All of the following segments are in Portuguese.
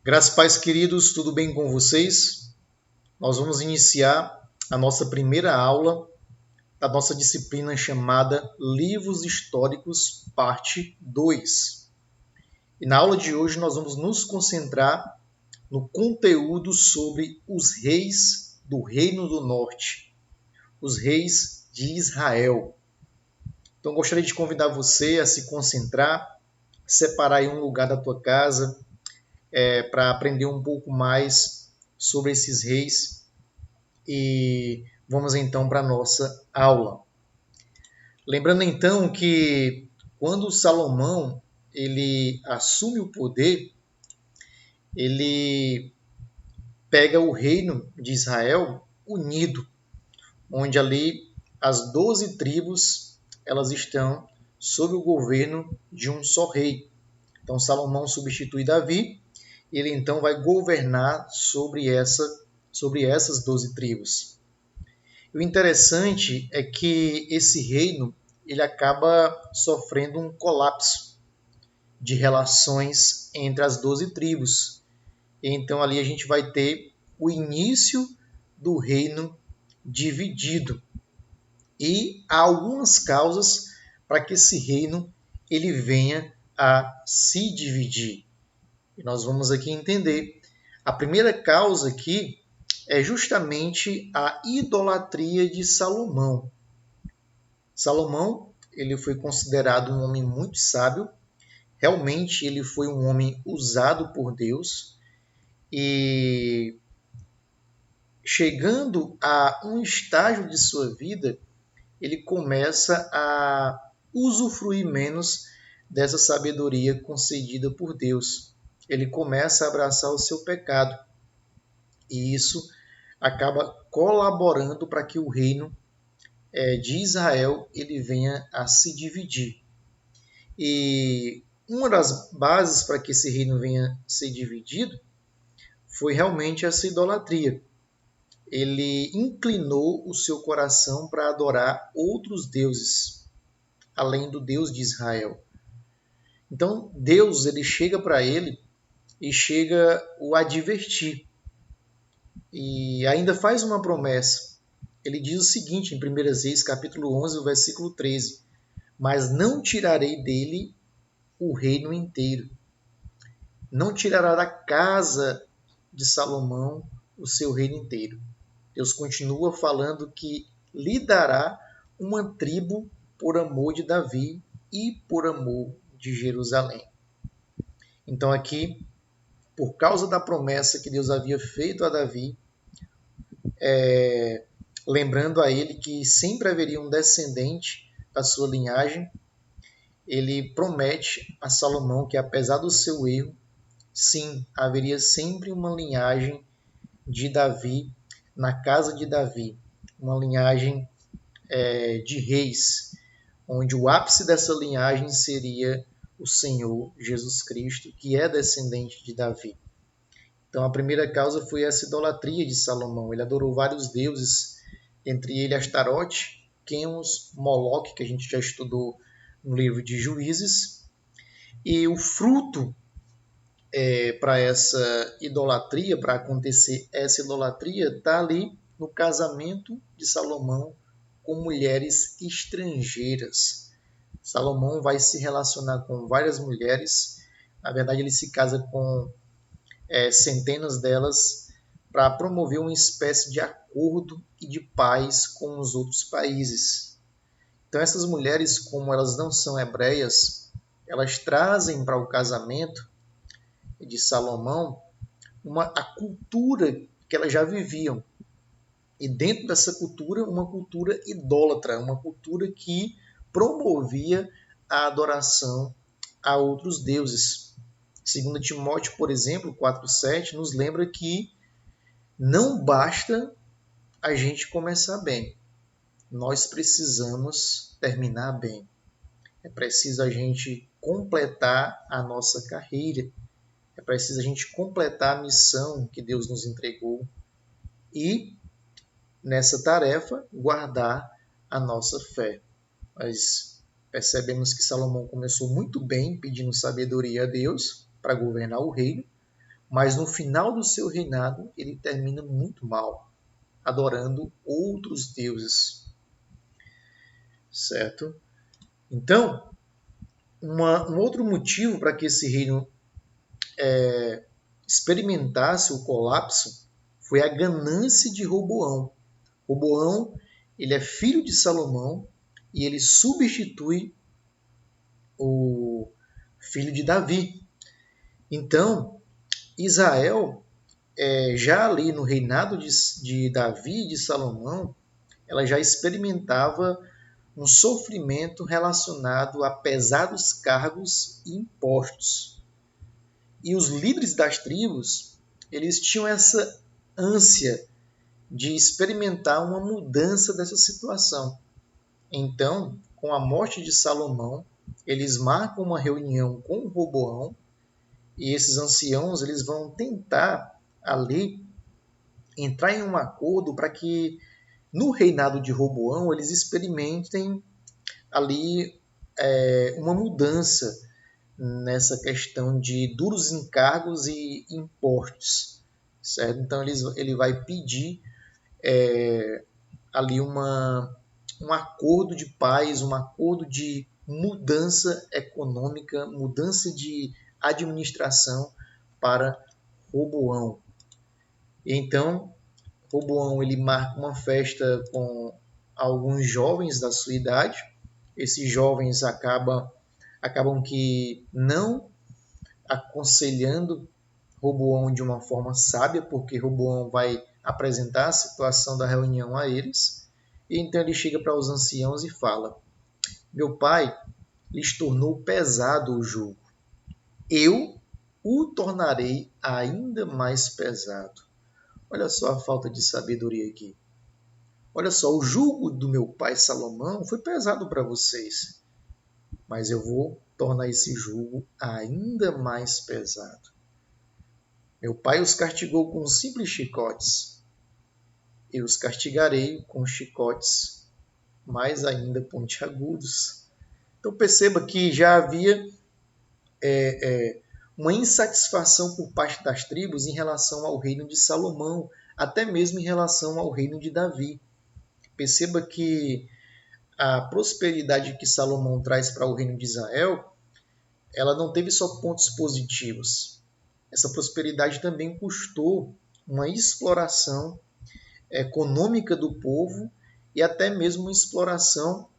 Graças e paz, queridos, tudo bem com vocês? Nós vamos iniciar a nossa primeira aula da nossa disciplina chamada Livros Históricos, parte 2. E na aula de hoje nós vamos nos concentrar no conteúdo sobre os reis do Reino do Norte, os reis de Israel. Então gostaria de convidar você a se concentrar, separar aí um lugar da tua casa, para aprender um pouco mais sobre esses reis. E vamos então para a nossa aula. Lembrando então que quando Salomão ele assume o poder, ele pega o reino de Israel unido, onde ali as 12 tribos elas estão sob o governo de um só rei. Então Salomão substitui Davi, e ele então vai governar sobre essas 12 tribos. E o interessante é que esse reino ele acaba sofrendo um colapso de relações entre as 12 tribos. E então ali a gente vai ter o início do reino dividido. E há algumas causas para que esse reino ele venha a se dividir. E nós vamos aqui entender. A primeira causa aqui é justamente a idolatria de Salomão. Salomão, ele foi considerado um homem muito sábio. Realmente ele foi um homem usado por Deus. E chegando a um estágio de sua vida, ele começa a usufruir menos dessa sabedoria concedida por Deus. Ele começa a abraçar o seu pecado. E isso acaba colaborando para que o reino de Israel ele venha a se dividir. E uma das bases para que esse reino venha a ser dividido foi realmente essa idolatria. Ele inclinou o seu coração para adorar outros deuses, além do Deus de Israel. Então Deus ele chega para ele e chega o advertir. E ainda faz uma promessa. Ele diz o seguinte em 1 Reis, capítulo 11, versículo 13: mas não tirarei dele o reino inteiro. Não tirará da casa de Salomão o seu reino inteiro. Deus continua falando que lhe dará uma tribo por amor de Davi e por amor de Jerusalém. Então aqui, por causa da promessa que Deus havia feito a Davi, lembrando a ele que sempre haveria um descendente da sua linhagem, ele promete a Salomão que, apesar do seu erro, sim, haveria sempre uma linhagem de Davi, na casa de Davi, uma linhagem de reis, onde o ápice dessa linhagem seria o Senhor Jesus Cristo, que é descendente de Davi. Então a primeira causa foi essa idolatria de Salomão. Ele adorou vários deuses, entre eles Astarote, Quemos, Moloque, que a gente já estudou no livro de Juízes. E o fruto para essa idolatria, para acontecer essa idolatria, está ali no casamento de Salomão com mulheres estrangeiras. Salomão vai se relacionar com várias mulheres. Na verdade, ele se casa com centenas delas para promover uma espécie de acordo e de paz com os outros países. Então, essas mulheres, como elas não são hebreias, elas trazem para o casamento de Salomão a cultura que elas já viviam. E dentro dessa cultura, uma cultura idólatra, uma cultura que promovia a adoração a outros deuses. 2 Timóteo, por exemplo, 4,7, nos lembra que não basta a gente começar bem. Nós precisamos terminar bem. É preciso a gente completar a nossa carreira. É preciso a gente completar a missão que Deus nos entregou e, nessa tarefa, guardar a nossa fé. Nós percebemos que Salomão começou muito bem, pedindo sabedoria a Deus para governar o reino, mas no final do seu reinado ele termina muito mal, adorando outros deuses, certo? Então, um outro motivo para que esse reino experimentasse o colapso foi a ganância de Roboão. Roboão, ele é filho de Salomão e ele substitui o filho de Davi. Então, Israel, já ali no reinado de Davi e de Salomão, ela já experimentava um sofrimento relacionado a pesados cargos e impostos. E os líderes das tribos, eles tinham essa ânsia de experimentar uma mudança dessa situação. Então, com a morte de Salomão, eles marcam uma reunião com Roboão e esses anciãos eles vão tentar ali entrar em um acordo para que no reinado de Roboão eles experimentem ali uma mudança nessa questão de duros encargos e impostos, certo? Então ele vai pedir ali um acordo de paz, um acordo de mudança econômica, mudança de administração para Roboão. Então, Roboão ele marca uma festa com alguns jovens da sua idade. Esses jovens acabam que não aconselhando Roboão de uma forma sábia, porque Roboão vai apresentar a situação da reunião a eles. E então ele chega para os anciãos e fala: Meu pai lhes tornou pesado o jugo. Eu o tornarei ainda mais pesado. Olha só a falta de sabedoria aqui. Olha só, o jugo do meu pai Salomão foi pesado para vocês, mas eu vou tornar esse jugo ainda mais pesado. Meu pai os castigou com simples chicotes. Eu os castigarei com chicotes mais ainda pontiagudos. Então perceba que já havia uma insatisfação por parte das tribos em relação ao reino de Salomão, até mesmo em relação ao reino de Davi. Perceba que a prosperidade que Salomão traz para o reino de Israel, ela não teve só pontos positivos. Essa prosperidade também custou uma exploração econômica do povo e até mesmo uma exploração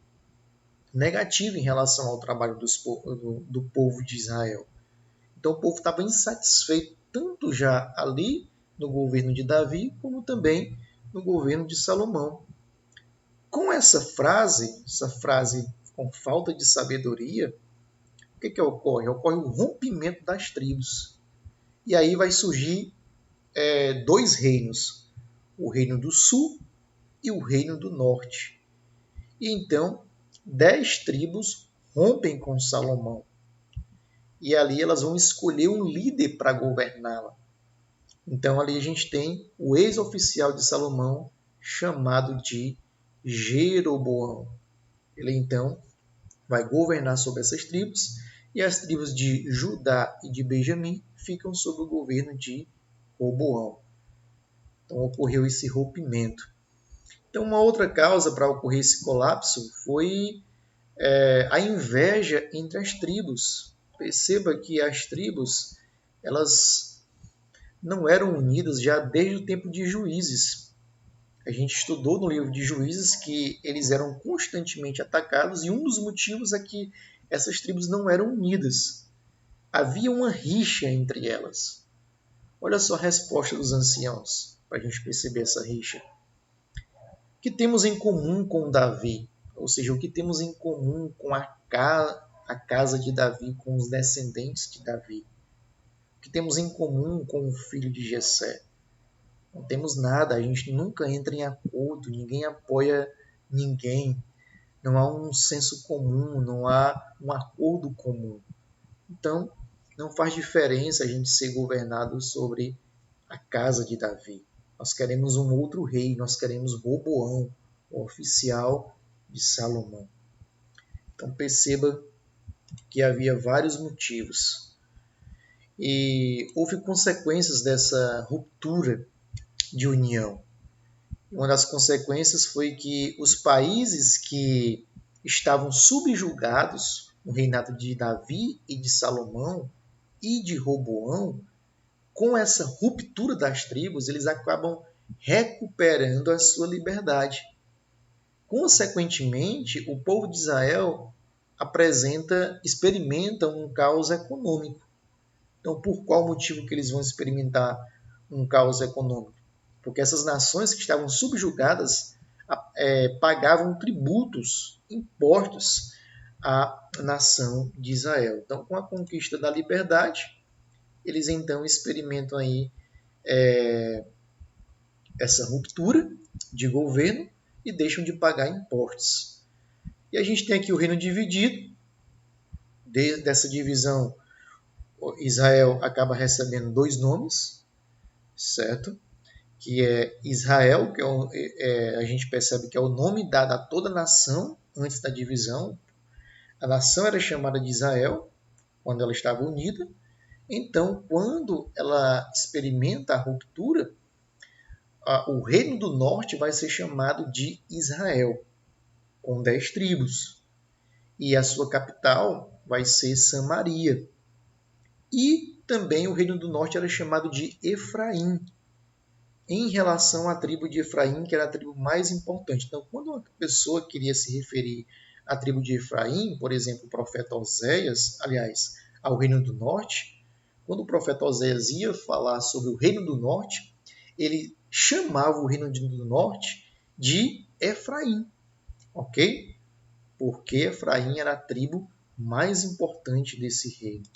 negativa em relação ao trabalho do povo de Israel. Então o povo estava insatisfeito tanto já ali no governo de Davi, como também no governo de Salomão. Com essa frase com falta de sabedoria, o que ocorre? Ocorre o rompimento das tribos. E aí vai surgir dois reinos, o reino do sul e o reino do norte. E então 10 tribos rompem com Salomão. E ali elas vão escolher um líder para governá-la. Então ali a gente tem o ex-oficial de Salomão, chamado de Jeroboão. Ele então vai governar sobre essas tribos, e as tribos de Judá e de Benjamim ficam sob o governo de Roboão. Então ocorreu esse rompimento. Então uma outra causa para ocorrer esse colapso foi a inveja entre as tribos. Perceba que as tribos elas não eram unidas já desde o tempo de Juízes. A gente estudou no livro de Juízes que eles eram constantemente atacados e um dos motivos é que essas tribos não eram unidas. Havia uma rixa entre elas. Olha só a resposta dos anciãos para a gente perceber essa rixa. O que temos em comum com Davi? Ou seja, o que temos em comum com a casa de Davi, com os descendentes de Davi? O que temos em comum com o filho de Jessé? Não temos nada, a gente nunca entra em acordo, ninguém apoia ninguém, não há um senso comum, não há um acordo comum. Então, não faz diferença a gente ser governado sobre a casa de Davi. Nós queremos um outro rei, nós queremos Roboão, o oficial de Salomão. Então perceba que havia vários motivos. E houve consequências dessa ruptura de união. Uma das consequências foi que os países que estavam subjugados no reinado de Davi e de Salomão e de Roboão, com essa ruptura das tribos, eles acabam recuperando a sua liberdade. Consequentemente, o povo de Israel experimenta um caos econômico. Então, por qual motivo que eles vão experimentar um caos econômico? Porque essas nações que estavam subjugadas pagavam tributos, impostos à nação de Israel. Então, com a conquista da liberdade, eles então experimentam aí essa ruptura de governo e deixam de pagar impostos. E a gente tem aqui o reino dividido. Dessa divisão, Israel acaba recebendo dois nomes, certo? Que é Israel, que a gente percebe que é o nome dado a toda a nação antes da divisão. A nação era chamada de Israel quando ela estava unida. Então, quando ela experimenta a ruptura, o reino do norte vai ser chamado de Israel, com 10 tribos. E a sua capital vai ser Samaria. E também o reino do norte era chamado de Efraim, em relação à tribo de Efraim, que era a tribo mais importante. Então, quando uma pessoa queria se referir à tribo de Efraim, por exemplo, o profeta Oséias, aliás, ao reino do norte, quando o profeta Oséias ia falar sobre o reino do norte, ele chamava o reino do norte de Efraim, ok? Porque Efraim era a tribo mais importante desse reino.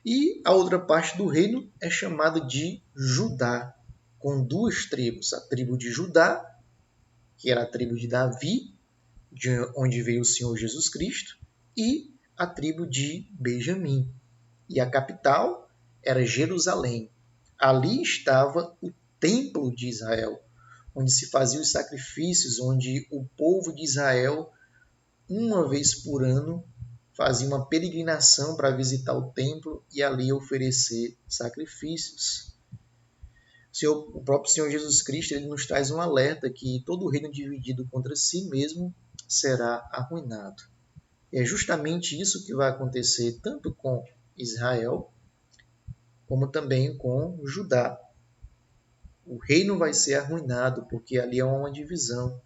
E a outra parte do reino é chamada de Judá, com duas tribos, a tribo de Judá, que era a tribo de Davi, de onde veio o Senhor Jesus Cristo, e a tribo de Benjamim. E a capital era Jerusalém. Ali estava o templo de Israel, onde se faziam os sacrifícios, onde o povo de Israel, uma vez por ano, fazia uma peregrinação para visitar o templo e ali oferecer sacrifícios. O próprio Senhor Jesus Cristo ele nos traz um alerta que todo reino dividido contra si mesmo será arruinado. E é justamente isso que vai acontecer tanto com Israel como também com Judá. O reino vai ser arruinado porque ali há uma divisão.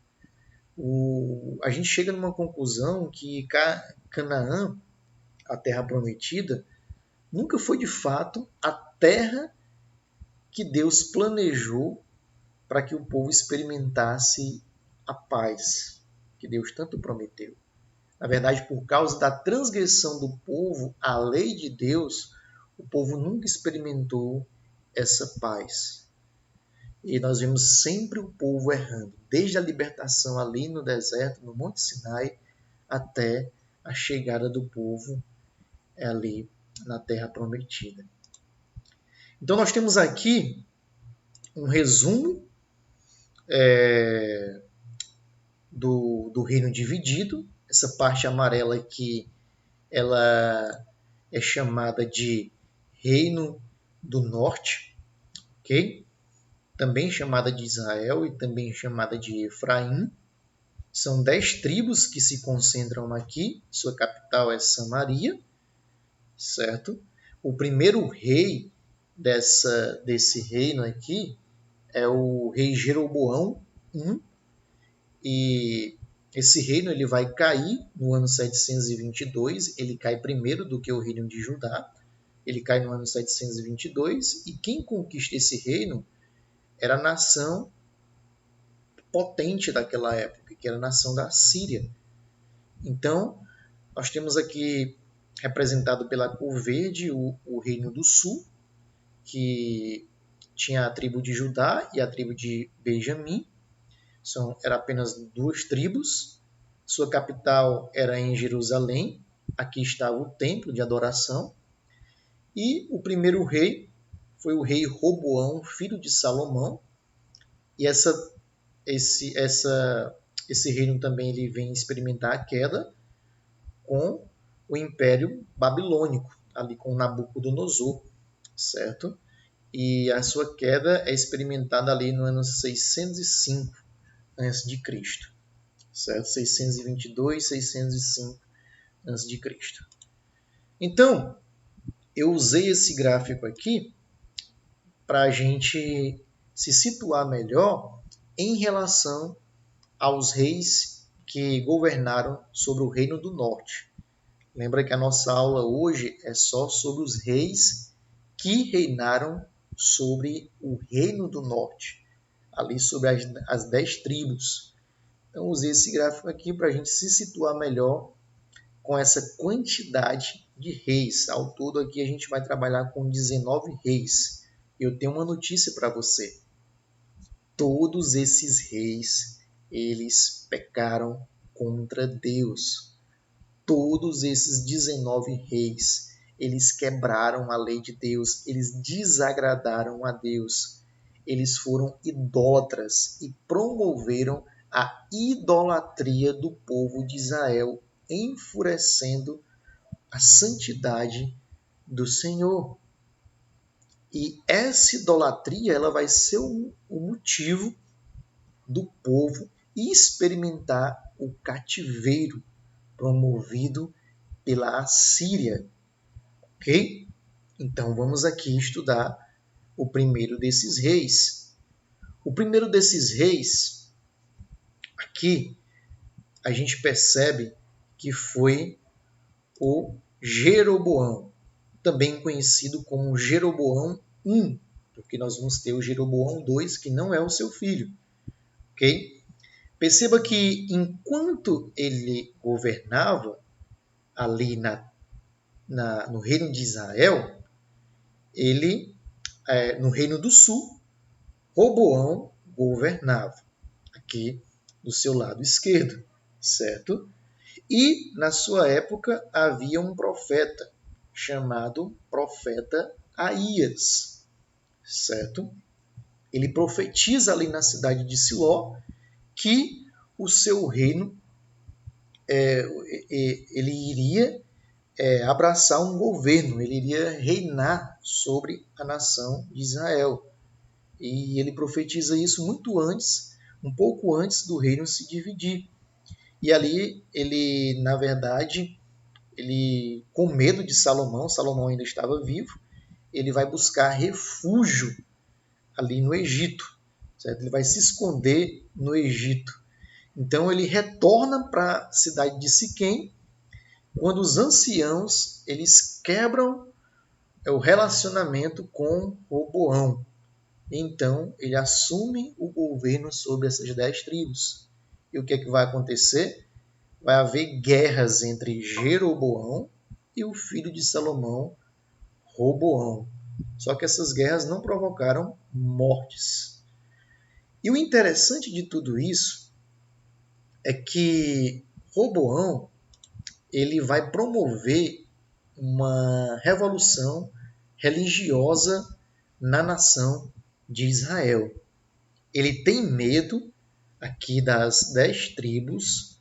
A gente chega numa conclusão que Canaã, a terra prometida, nunca foi de fato a terra que Deus planejou para que o povo experimentasse a paz que Deus tanto prometeu. Na verdade, por causa da transgressão do povo à lei de Deus, o povo nunca experimentou essa paz. E nós vemos sempre o povo errando, desde a libertação ali no deserto, no Monte Sinai, até a chegada do povo ali na Terra Prometida. Então nós temos aqui um resumo do reino dividido. Essa parte amarela aqui, ela é chamada de Reino do Norte, ok? Também chamada de Israel e também chamada de Efraim. São 10 tribos que se concentram aqui. Sua capital é Samaria, certo? O primeiro rei desse reino aqui é o rei Jeroboão I, e esse reino ele vai cair no ano 722, ele cai primeiro do que o reino de Judá, ele cai no ano 722, e quem conquista esse reino era a nação potente daquela época, que era a nação da Síria. Então, nós temos aqui representado pela cor verde o reino do sul, que tinha a tribo de Judá e a tribo de Benjamim. Eram apenas duas tribos. Sua capital era em Jerusalém. Aqui estava o templo de adoração. E o primeiro rei foi o rei Roboão, filho de Salomão. E esse reino também ele vem experimentar a queda com o Império Babilônico. ali com Nabucodonosor, certo? E a sua queda é experimentada ali no ano 605 a.C., certo? 622, 605 a.C. Então, eu usei esse gráfico aqui para a gente se situar melhor em relação aos reis que governaram sobre o Reino do Norte. Lembra que a nossa aula hoje é só sobre os reis que reinaram sobre o Reino do Norte, ali sobre as 10 tribos. Então, usei esse gráfico aqui para a gente se situar melhor com essa quantidade de reis. Ao todo, aqui a gente vai trabalhar com 19 reis. Eu tenho uma notícia para você. Todos esses reis, eles pecaram contra Deus. Todos esses 19 reis, eles quebraram a lei de Deus, eles desagradaram a Deus. Eles foram idólatras e promoveram a idolatria do povo de Israel, enfurecendo a santidade do Senhor. E essa idolatria ela vai ser o motivo do povo experimentar o cativeiro promovido pela Assíria. Ok? Então vamos aqui estudar o primeiro desses reis. O primeiro desses reis, aqui, a gente percebe que foi o Jeroboão, também conhecido como Jeroboão I, porque nós vamos ter o Jeroboão II, que não é o seu filho. Ok? Perceba que enquanto ele governava ali no reino de Israel, ele, no reino do sul, Roboão governava, aqui do seu lado esquerdo, certo? E na sua época havia um profeta chamado profeta Aías, certo? Ele profetiza ali na cidade de Siló que o seu reino ele iria abraçar um governo, ele iria reinar sobre a nação de Israel. E ele profetiza isso muito antes, um pouco antes do reino se dividir. E ali ele, na verdade, ele com medo de Salomão, Salomão ainda estava vivo, ele vai buscar refúgio ali no Egito, certo? Ele vai se esconder no Egito. Então ele retorna para a cidade de Siquém, quando os anciãos eles quebram o relacionamento com Roboão. Então ele assume o governo sobre essas 10 tribos. E o que é que vai acontecer? Vai haver guerras entre Jeroboão e o filho de Salomão, Roboão. Só que essas guerras não provocaram mortes. E o interessante de tudo isso é que Roboão ele vai promover uma revolução religiosa na nação de Israel. Ele tem medo aqui das 10 tribos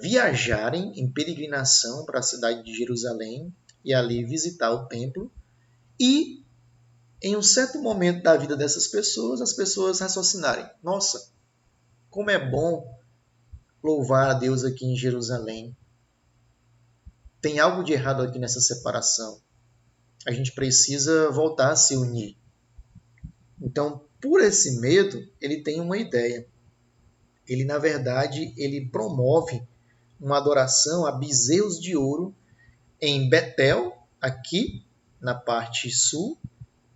viajarem em peregrinação para a cidade de Jerusalém e ali visitar o templo. E em um certo momento da vida dessas pessoas, as pessoas raciocinarem: nossa, como é bom louvar a Deus aqui em Jerusalém. Tem algo de errado aqui nessa separação. A gente precisa voltar a se unir. Então, por esse medo, ele tem uma ideia. Ele, na verdade, ele promove uma adoração a bezerros de ouro em Betel, aqui na parte sul,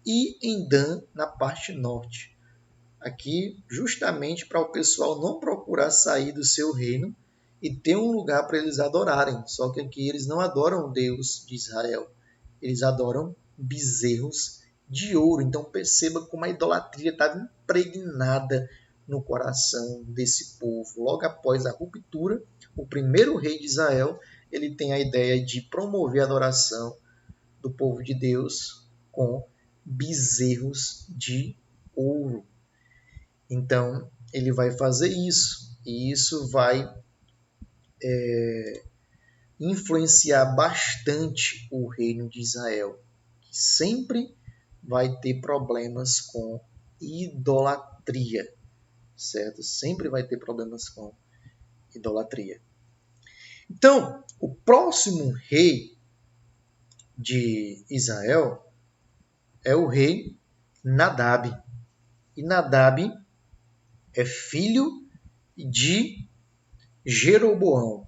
e em Dan, na parte norte. Aqui, justamente para o pessoal não procurar sair do seu reino e ter um lugar para eles adorarem. Só que aqui eles não adoram o Deus de Israel. Eles adoram bezerros de ouro. Então perceba como a idolatria estava impregnada no coração desse povo. Logo após a ruptura, o primeiro rei de Israel ele tem a ideia de promover a adoração do povo de Deus com bezerros de ouro. Então, ele vai fazer isso. E isso vai influenciar bastante o reino de Israel, que sempre vai ter problemas com idolatria, certo? Sempre vai ter problemas com idolatria. Então, o próximo rei de Israel é o rei Nadab. E Nadab é filho de Jeroboão.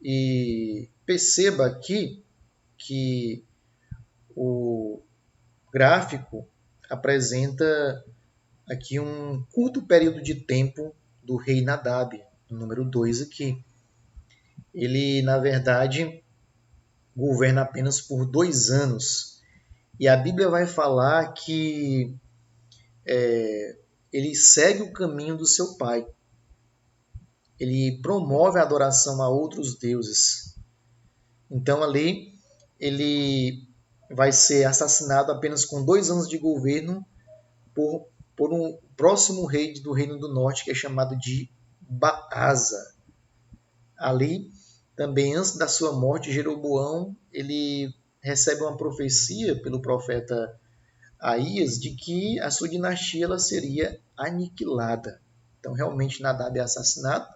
E perceba aqui que o gráfico apresenta aqui um curto período de tempo do rei Nadab, o número 2 aqui. Ele, na verdade, governa apenas por 2 anos. E a Bíblia vai falar que ele segue o caminho do seu pai. Ele promove a adoração a outros deuses. Então, ali, ele vai ser assassinado apenas com 2 anos de governo por um próximo rei do Reino do Norte, que é chamado de Baasa. Ali, também antes da sua morte, Jeroboão ele recebe uma profecia pelo profeta Aías de que a sua dinastia ela seria aniquilada. Então, realmente, Nadab é assassinado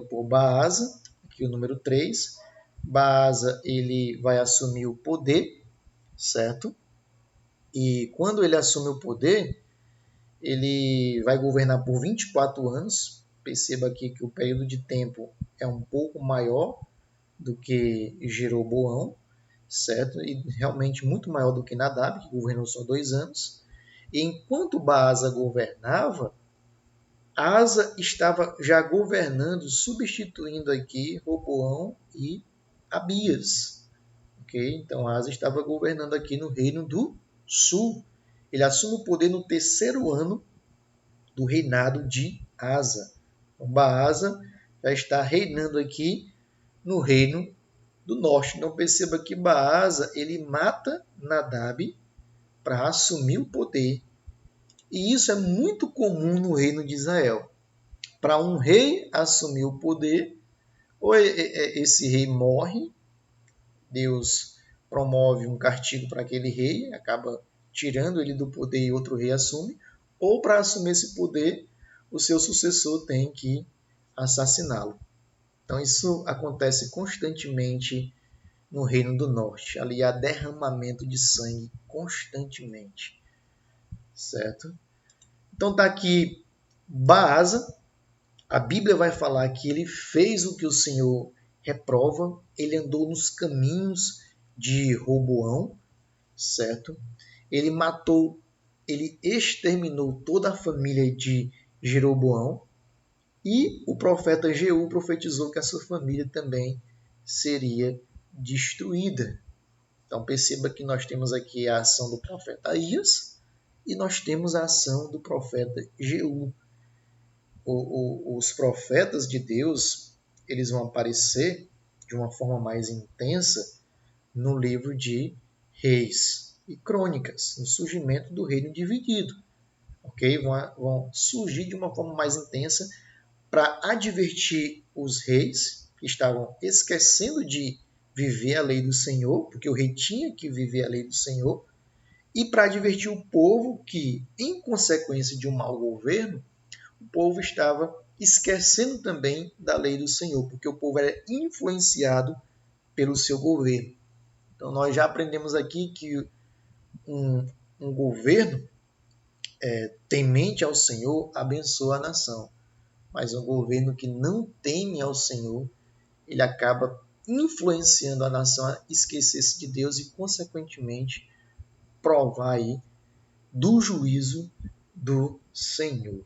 por Baasa, aqui o número 3. Baasa ele vai assumir o poder, certo? E quando ele assume o poder, ele vai governar por 24 anos. Perceba aqui que o período de tempo é um pouco maior do que Jeroboão, certo? E realmente muito maior do que Nadab, que governou só 2 anos. E enquanto Baasa governava, Asa estava já governando, substituindo aqui Roboão e Abias. Okay? Então Asa estava governando aqui no Reino do Sul. Ele assume o poder no 3º ano do reinado de Asa. Então, Baasa já está reinando aqui no Reino do Norte. Então perceba que Baasa ele mata Nadab para assumir o poder. E isso é muito comum no reino de Israel. Para um rei assumir o poder, ou esse rei morre, Deus promove um castigo para aquele rei, acaba tirando ele do poder e outro rei assume, ou para assumir esse poder, o seu sucessor tem que assassiná-lo. Então isso acontece constantemente no Reino do Norte. Ali há derramamento de sangue constantemente. Certo? Então está aqui Baasa. A Bíblia vai falar que ele fez o que o Senhor reprova. Ele andou nos caminhos de Roboão. Certo? Ele matou, ele exterminou toda a família de Jeroboão. E o profeta Jeú profetizou que a sua família também seria destruída. Então perceba que nós temos aqui a ação do profeta Aías e nós temos a ação do profeta Jeú. Os profetas de Deus eles vão aparecer de uma forma mais intensa no livro de Reis e Crônicas, no surgimento do reino dividido. Okay? Vão surgir de uma forma mais intensa para advertir os reis que estavam esquecendo de viver a lei do Senhor, porque o rei tinha que viver a lei do Senhor, e para advertir o povo que, em consequência de um mau governo, o povo estava esquecendo também da lei do Senhor, porque o povo era influenciado pelo seu governo. Então nós já aprendemos aqui que um governo temente ao Senhor abençoa a nação, mas um governo que não teme ao Senhor, ele acaba influenciando a nação a esquecer-se de Deus e, consequentemente, provar aí do juízo do Senhor.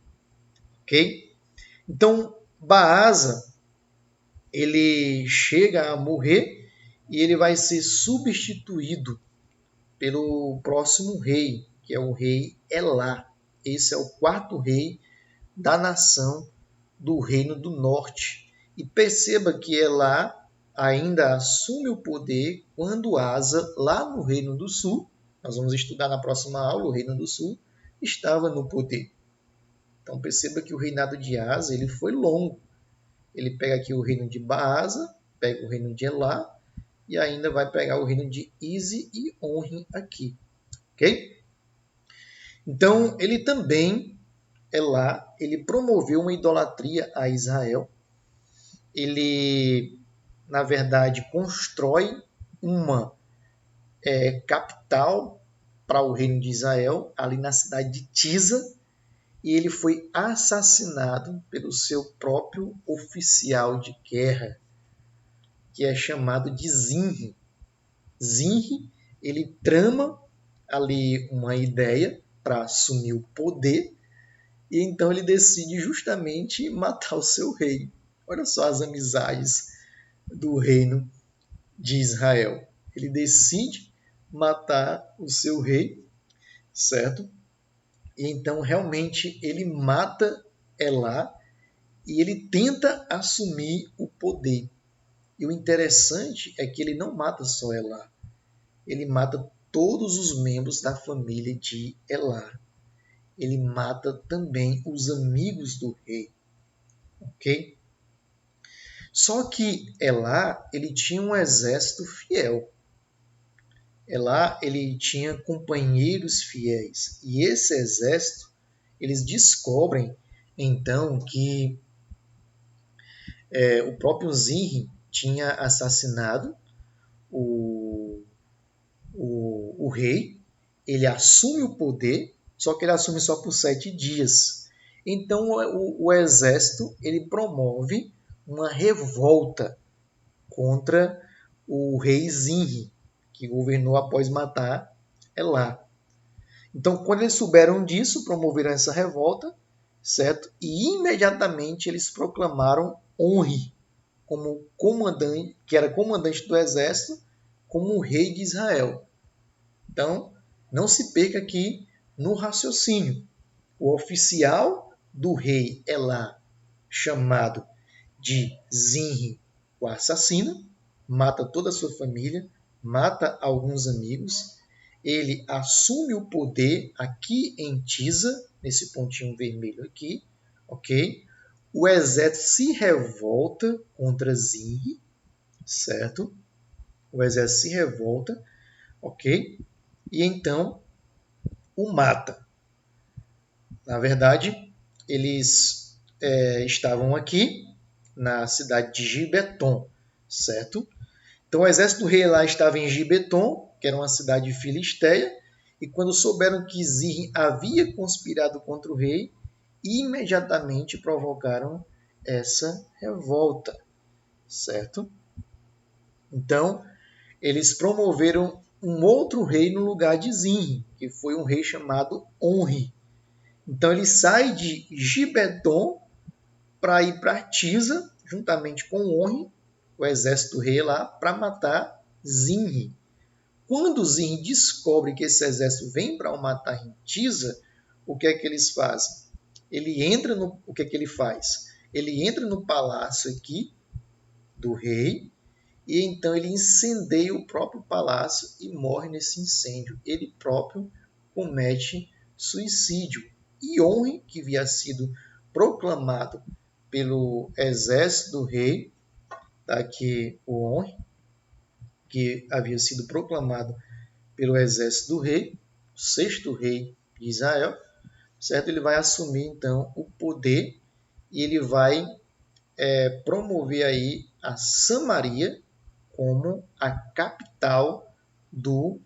Ok? Então, Baasa, ele chega a morrer e ele vai ser substituído pelo próximo rei, que é o rei Elá. Esse é o 4º rei da nação do Reino do Norte. E perceba que Elá ainda assume o poder quando Asa, lá no Reino do Sul, nós vamos estudar na próxima aula, o Reino do Sul, estava no poder. Então perceba que o reinado de Asa ele foi longo. Ele pega aqui o reino de Baasa, pega o reino de Elá e ainda vai pegar o reino de Ize e Onri aqui, ok? Então, ele também, Elá, ele promoveu uma idolatria a Israel. Ele, na verdade, constrói uma capital para o reino de Israel, ali na cidade de Tisa, e ele foi assassinado pelo seu próprio oficial de guerra, que é chamado de Zinri. Zinri, ele trama ali uma ideia para assumir o poder, e então ele decide justamente matar o seu rei. Olha só as amizades do reino de Israel. Ele decide matar o seu rei, certo? E então realmente ele mata Elá e ele tenta assumir o poder. E o interessante é que ele não mata só Elá, ele mata todos os membros da família de Elá. Ele mata também os amigos do rei, ok? Só que Elá, ele tinha um exército fiel. Elá, ele tinha companheiros fiéis. E esse exército, eles descobrem então que o próprio Zinri tinha assassinado o rei, ele assume o poder, só que ele assume só por 7 dias. Então o exército ele promove uma revolta contra o rei Zinri, que governou após matar Elá. Então, quando eles souberam disso, promoveram essa revolta, certo? E imediatamente eles proclamaram Onri como comandante, que era comandante do exército, como o rei de Israel. Então, não se perca aqui no raciocínio. O oficial do rei Elá, chamado de Zinri, o assassino, mata toda a sua família, mata alguns amigos, ele assume o poder aqui em Tisa, nesse pontinho vermelho aqui, ok? O exército se revolta contra Zinri, certo? O exército se revolta, ok? E então o mata. Na verdade, eles estavam aqui na cidade de Gibeton, certo? Então o exército do rei lá estava em Gibeton, que era uma cidade filisteia, e quando souberam que Zinri havia conspirado contra o rei, imediatamente provocaram essa revolta, certo? Então, eles promoveram um outro rei no lugar de Zinri, que foi um rei chamado Onri. Então ele sai de Gibeton para ir para Tisa, juntamente com Onri, o exército do rei lá, para matar Zinri. Quando Zinri descobre que esse exército vem para o matar em Tisa, o que é que eles fazem? O que é que ele faz? Ele entra no palácio aqui do rei e então ele incendeia o próprio palácio e morre nesse incêndio. Ele próprio comete suicídio. E Onri, que havia sido proclamado pelo exército do rei, tá aqui o Onri, que havia sido proclamado pelo exército do rei, o sexto rei de Israel, certo? Ele vai assumir então o poder e ele vai promover aí a Samaria como a capital do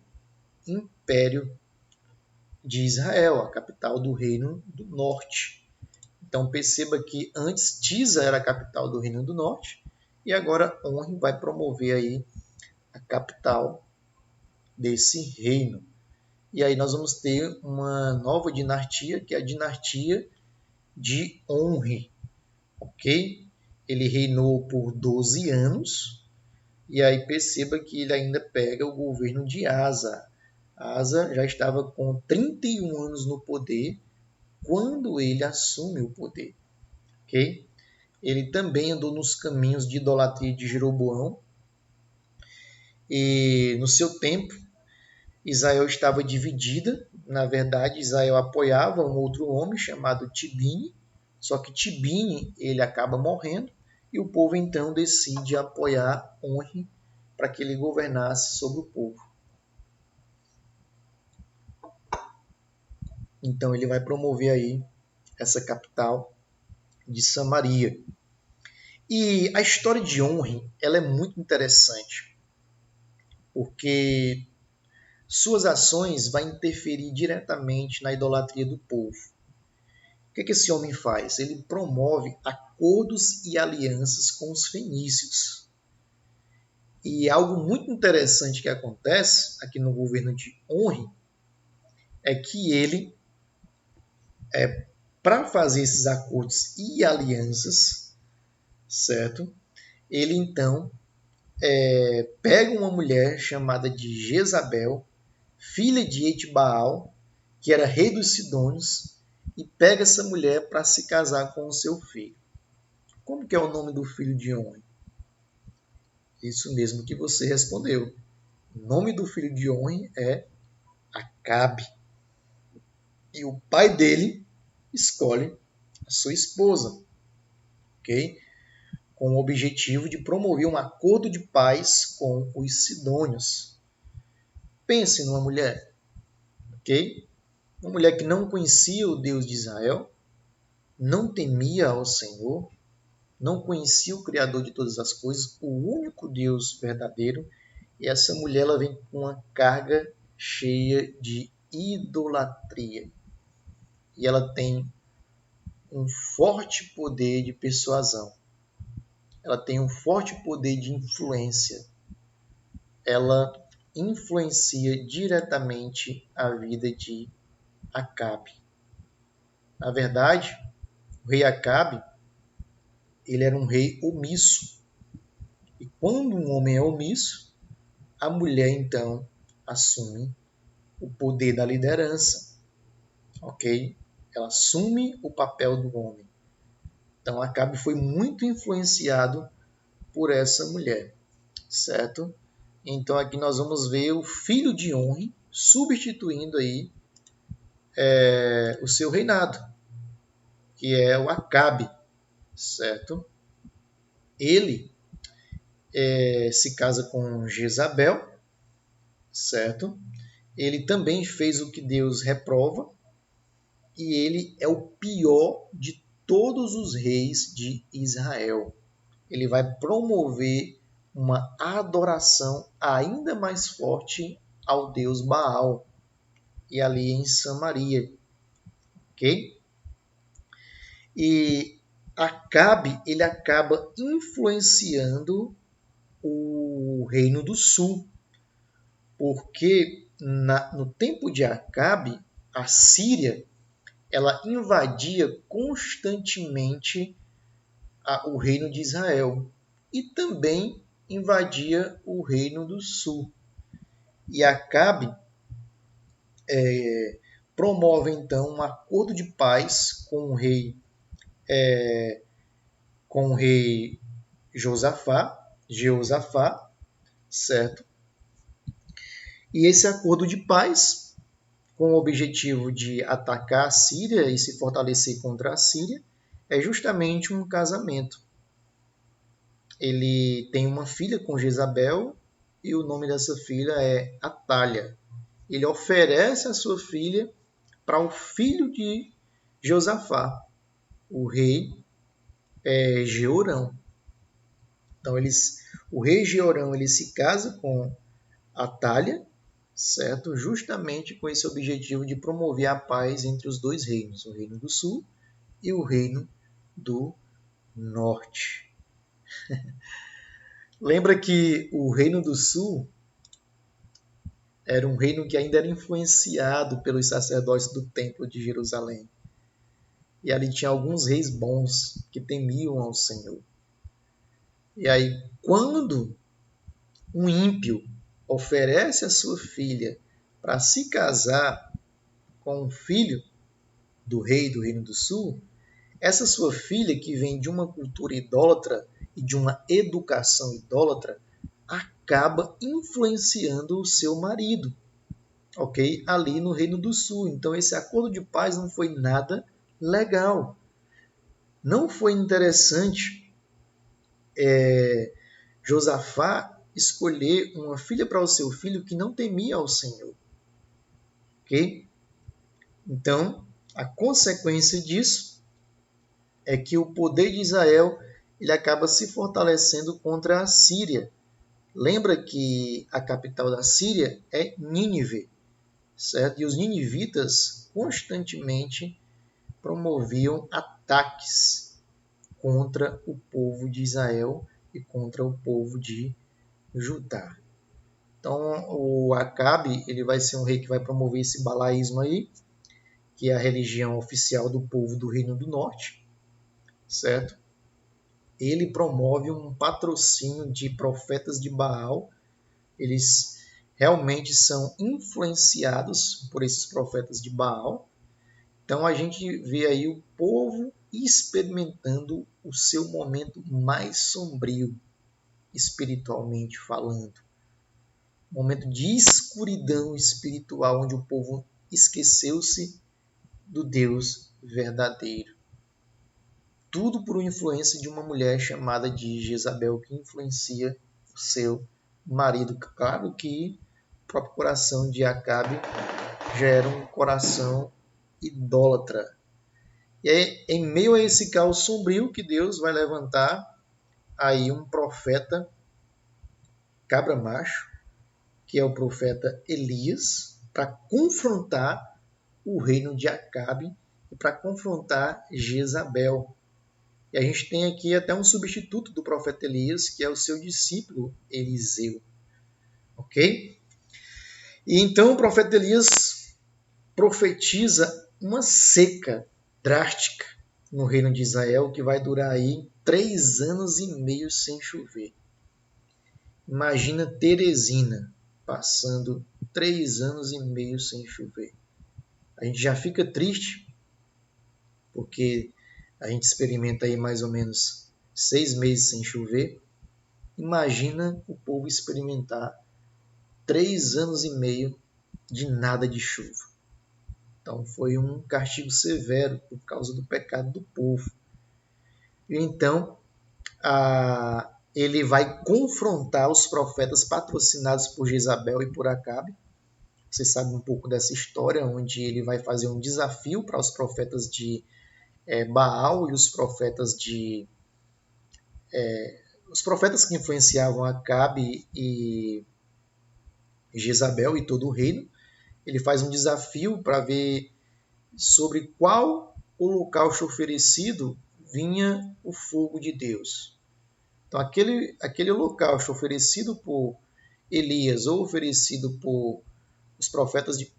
Império de Israel, a capital do Reino do Norte. Então perceba que antes Tisa era a capital do Reino do Norte e agora Onri vai promover aí a capital desse reino. E aí nós vamos ter uma nova dinastia, que é a dinastia de Onri, ok? Ele reinou por 12 anos, e aí perceba que ele ainda pega o governo de Asa. Asa já estava com 31 anos no poder quando ele assume o poder, ok? Ele também andou nos caminhos de idolatria de Jeroboão, e no seu tempo Israel estava dividida. Na verdade, Israel apoiava um outro homem chamado Tibini, só que Tibini ele acaba morrendo e o povo então decide apoiar Onri para que ele governasse sobre o povo. Então ele vai promover aí essa capital de Samaria. E a história de Onri, ela é muito interessante, porque suas ações vão interferir diretamente na idolatria do povo. O que esse homem faz? Ele promove acordos e alianças com os fenícios. E algo muito interessante que acontece aqui no governo de Onri é que ele, para fazer esses acordos e alianças, certo? Ele então pega uma mulher chamada de Jezabel, filha de Etbaal, que era rei dos Sidônios, e pega essa mulher para se casar com o seu filho. Como que é o nome do filho de Onri? Isso mesmo que você respondeu. O nome do filho de Onri é Acabe. E o pai dele escolhe a sua esposa, ok? Com o objetivo de promover um acordo de paz com os sidônios. Pense numa mulher, ok? Uma mulher que não conhecia o Deus de Israel, não temia ao Senhor, não conhecia o Criador de todas as coisas, o único Deus verdadeiro, e essa mulher ela vem com uma carga cheia de idolatria. E ela tem um forte poder de persuasão. Ela tem um forte poder de influência. Ela influencia diretamente a vida de Acabe. Na verdade, o rei Acabe, ele era um rei omisso. E quando um homem é omisso, a mulher então assume o poder da liderança, ok? Ela assume o papel do homem. Então Acabe foi muito influenciado por essa mulher, certo? Então aqui nós vamos ver o filho de Onri substituindo aí o seu reinado, que é o Acabe, certo? Ele se casa com Jezabel, certo? Ele também fez o que Deus reprova e ele é o pior de todos os reis de Israel. Ele vai promover uma adoração ainda mais forte ao deus Baal, e ali em Samaria, ok? E Acabe, ele acaba influenciando o Reino do Sul, porque no tempo de Acabe, a Síria ela invadia constantemente o reino de Israel e também invadia o reino do sul. E Acabe promove então um acordo de paz com o rei Jeosafá, certo? E esse acordo de paz, com o objetivo de atacar a Síria e se fortalecer contra a Síria, é justamente um casamento. Ele tem uma filha com Jezabel e o nome dessa filha é Atalha. Ele oferece a sua filha para o filho de Josafá, o rei Jeorão. Então o rei Jeorão ele se casa com Atalha, certo? Justamente com esse objetivo de promover a paz entre os dois reinos, o reino do sul e o reino do norte. Lembra que o reino do sul era um reino que ainda era influenciado pelos sacerdotes do templo de Jerusalém. E ali tinha alguns reis bons que temiam ao Senhor. E aí, quando um ímpio oferece a sua filha para se casar com um filho do rei do Reino do Sul, essa sua filha, que vem de uma cultura idólatra e de uma educação idólatra, acaba influenciando o seu marido, ok? Ali no Reino do Sul. Então, esse acordo de paz não foi nada legal. Não foi interessante Josafá escolher uma filha para o seu filho que não temia ao Senhor. Ok? Então, a consequência disso é que o poder de Israel ele acaba se fortalecendo contra a Síria. Lembra que a capital da Síria é Nínive, certo? E os ninivitas constantemente promoviam ataques contra o povo de Israel e contra o povo de Judá. Então, o Acabe ele vai ser um rei que vai promover esse balaísmo aí, que é a religião oficial do povo do Reino do Norte, certo? Ele promove um patrocínio de profetas de Baal. Eles realmente são influenciados por esses profetas de Baal. Então a gente vê aí o povo experimentando o seu momento mais sombrio, espiritualmente falando. Um momento de escuridão espiritual, onde o povo esqueceu-se do Deus verdadeiro. Tudo por influência de uma mulher chamada de Jezabel, que influencia o seu marido. Claro que o próprio coração de Acabe já era um coração idólatra. E é em meio a esse caos sombrio que Deus vai levantar aí um profeta cabra macho, que é o profeta Elias, para confrontar o reino de Acabe e para confrontar Jezabel. E a gente tem aqui até um substituto do profeta Elias, que é o seu discípulo Eliseu. Ok? E então o profeta Elias profetiza uma seca drástica no reino de Israel, que vai durar aí 3 anos e meio sem chover. Imagina Teresina passando 3 anos e meio sem chover. A gente já fica triste, porque a gente experimenta aí mais ou menos 6 meses sem chover. Imagina o povo experimentar 3 anos e meio de nada de chuva. Então foi um castigo severo por causa do pecado do povo. E então ele vai confrontar os profetas patrocinados por Jezabel e por Acabe. Você sabe um pouco dessa história, onde ele vai fazer um desafio para os profetas de Baal e os profetas que influenciavam Acabe e Jezabel e todo o reino. Ele faz um desafio para ver sobre qual holocausto oferecido vinha o fogo de Deus. Então, aquele holocausto oferecido por Elias ou oferecido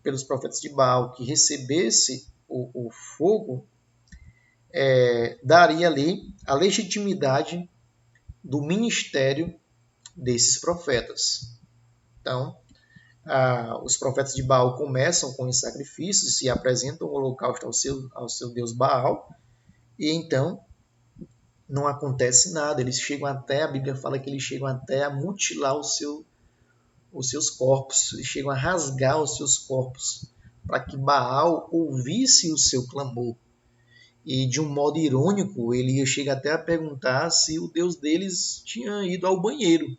pelos profetas de Baal, que recebesse o fogo, daria ali a legitimidade do ministério desses profetas. Então, os profetas de Baal começam com os sacrifícios e apresentam o holocausto ao seu deus Baal, e então não acontece nada. Eles chegam até, a Bíblia fala que eles chegam até a mutilar os seus corpos, eles chegam a rasgar os seus corpos, para que Baal ouvisse o seu clamor. E de um modo irônico, ele chega até a perguntar se o Deus deles tinha ido ao banheiro.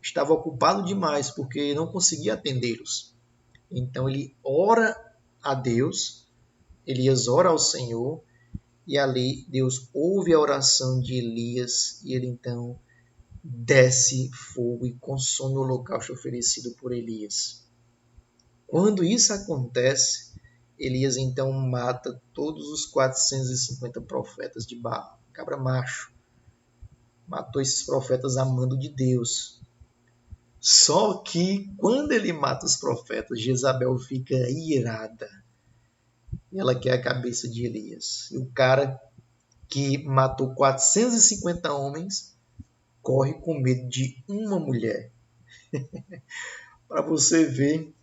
Estava ocupado demais, porque não conseguia atendê-los. Então ele ora a Deus, Elias ora ao Senhor, e ali Deus ouve a oração de Elias, e ele então desce fogo e consome o holocausto oferecido por Elias. Quando isso acontece, Elias então mata todos os 450 profetas de Baal, cabra macho. Matou esses profetas a mando de Deus. Só que quando ele mata os profetas, Jezabel fica irada. E ela quer a cabeça de Elias. E o cara que matou 450 homens corre com medo de uma mulher. Para você ver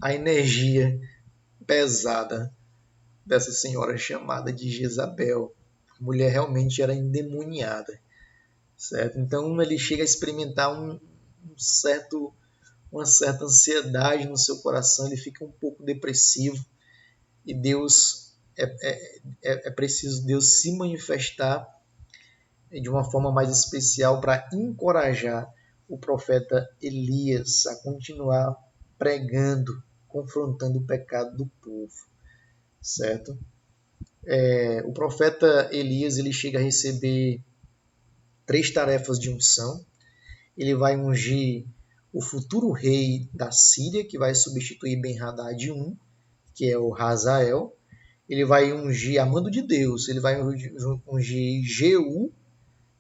a energia pesada dessa senhora chamada de Jezabel. A mulher realmente era endemoniada, certo? Então ele chega a experimentar uma certa ansiedade no seu coração, ele fica um pouco depressivo, e é preciso Deus se manifestar de uma forma mais especial para encorajar o profeta Elias a continuar pregando, confrontando o pecado do povo, certo? O profeta Elias ele chega a receber 3 tarefas de unção. Ele vai ungir o futuro rei da Síria, que vai substituir Ben-Hadad I, que é o Hazael. Ele vai ungir, a mando de Deus, ele vai ungir Jeú,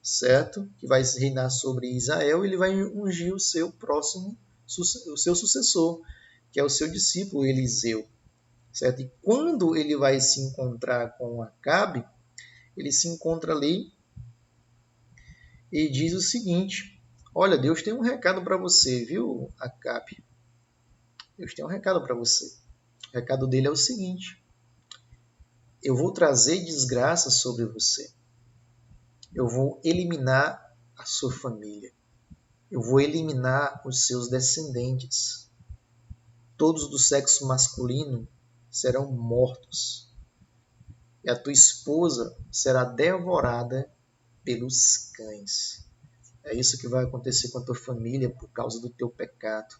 certo? Que vai reinar sobre Israel. Ele vai ungir o seu próximo, o seu sucessor, que é o seu discípulo Eliseu, certo? E quando ele vai se encontrar com Acabe, ele se encontra ali e diz o seguinte: olha, Deus tem um recado para você, viu, Acabe? Deus tem um recado para você. O recado dele é o seguinte: eu vou trazer desgraça sobre você. Eu vou eliminar a sua família. Eu vou eliminar os seus descendentes. Todos do sexo masculino serão mortos. E a tua esposa será devorada pelos cães. É isso que vai acontecer com a tua família por causa do teu pecado.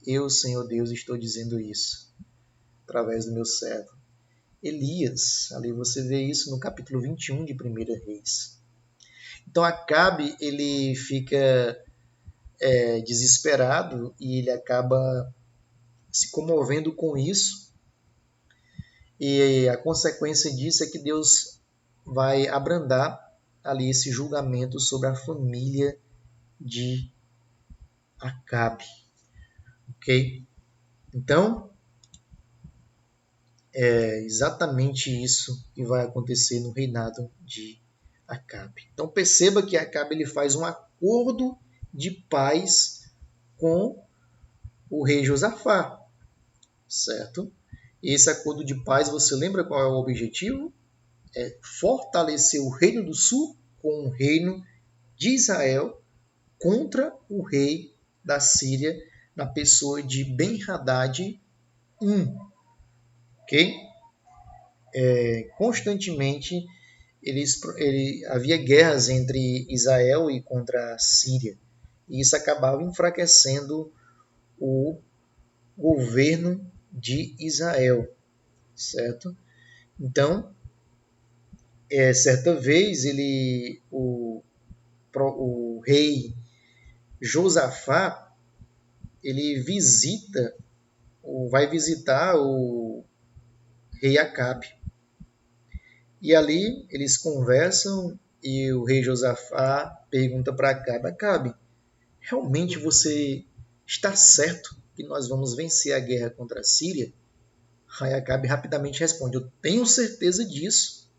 Eu, Senhor Deus, estou dizendo isso através do meu servo Elias. Ali você vê isso no capítulo 21 de 1 Reis. Então Acabe ele fica desesperado e ele acaba se comovendo com isso. E a consequência disso é que Deus vai abrandar ali esse julgamento sobre a família de Acabe. Ok? Então, é exatamente isso que vai acontecer no reinado de Acabe. Então perceba que Acabe ele faz um acordo de paz com o rei Josafá, certo? E esse acordo de paz, você lembra qual é o objetivo? É fortalecer o reino do sul com o reino de Israel contra o rei da Síria na pessoa de Ben-Hadad I. Ok? Constantemente havia guerras entre Israel e contra a Síria. E isso acabava enfraquecendo o governo de Israel, certo? Então, certa vez o rei Josafá ele vai visitar o rei Acabe. E ali eles conversam e o rei Josafá pergunta para Acabe: Acabe, realmente você está certo que nós vamos vencer a guerra contra a Síria? Aí Acabe rapidamente responde: eu tenho certeza disso.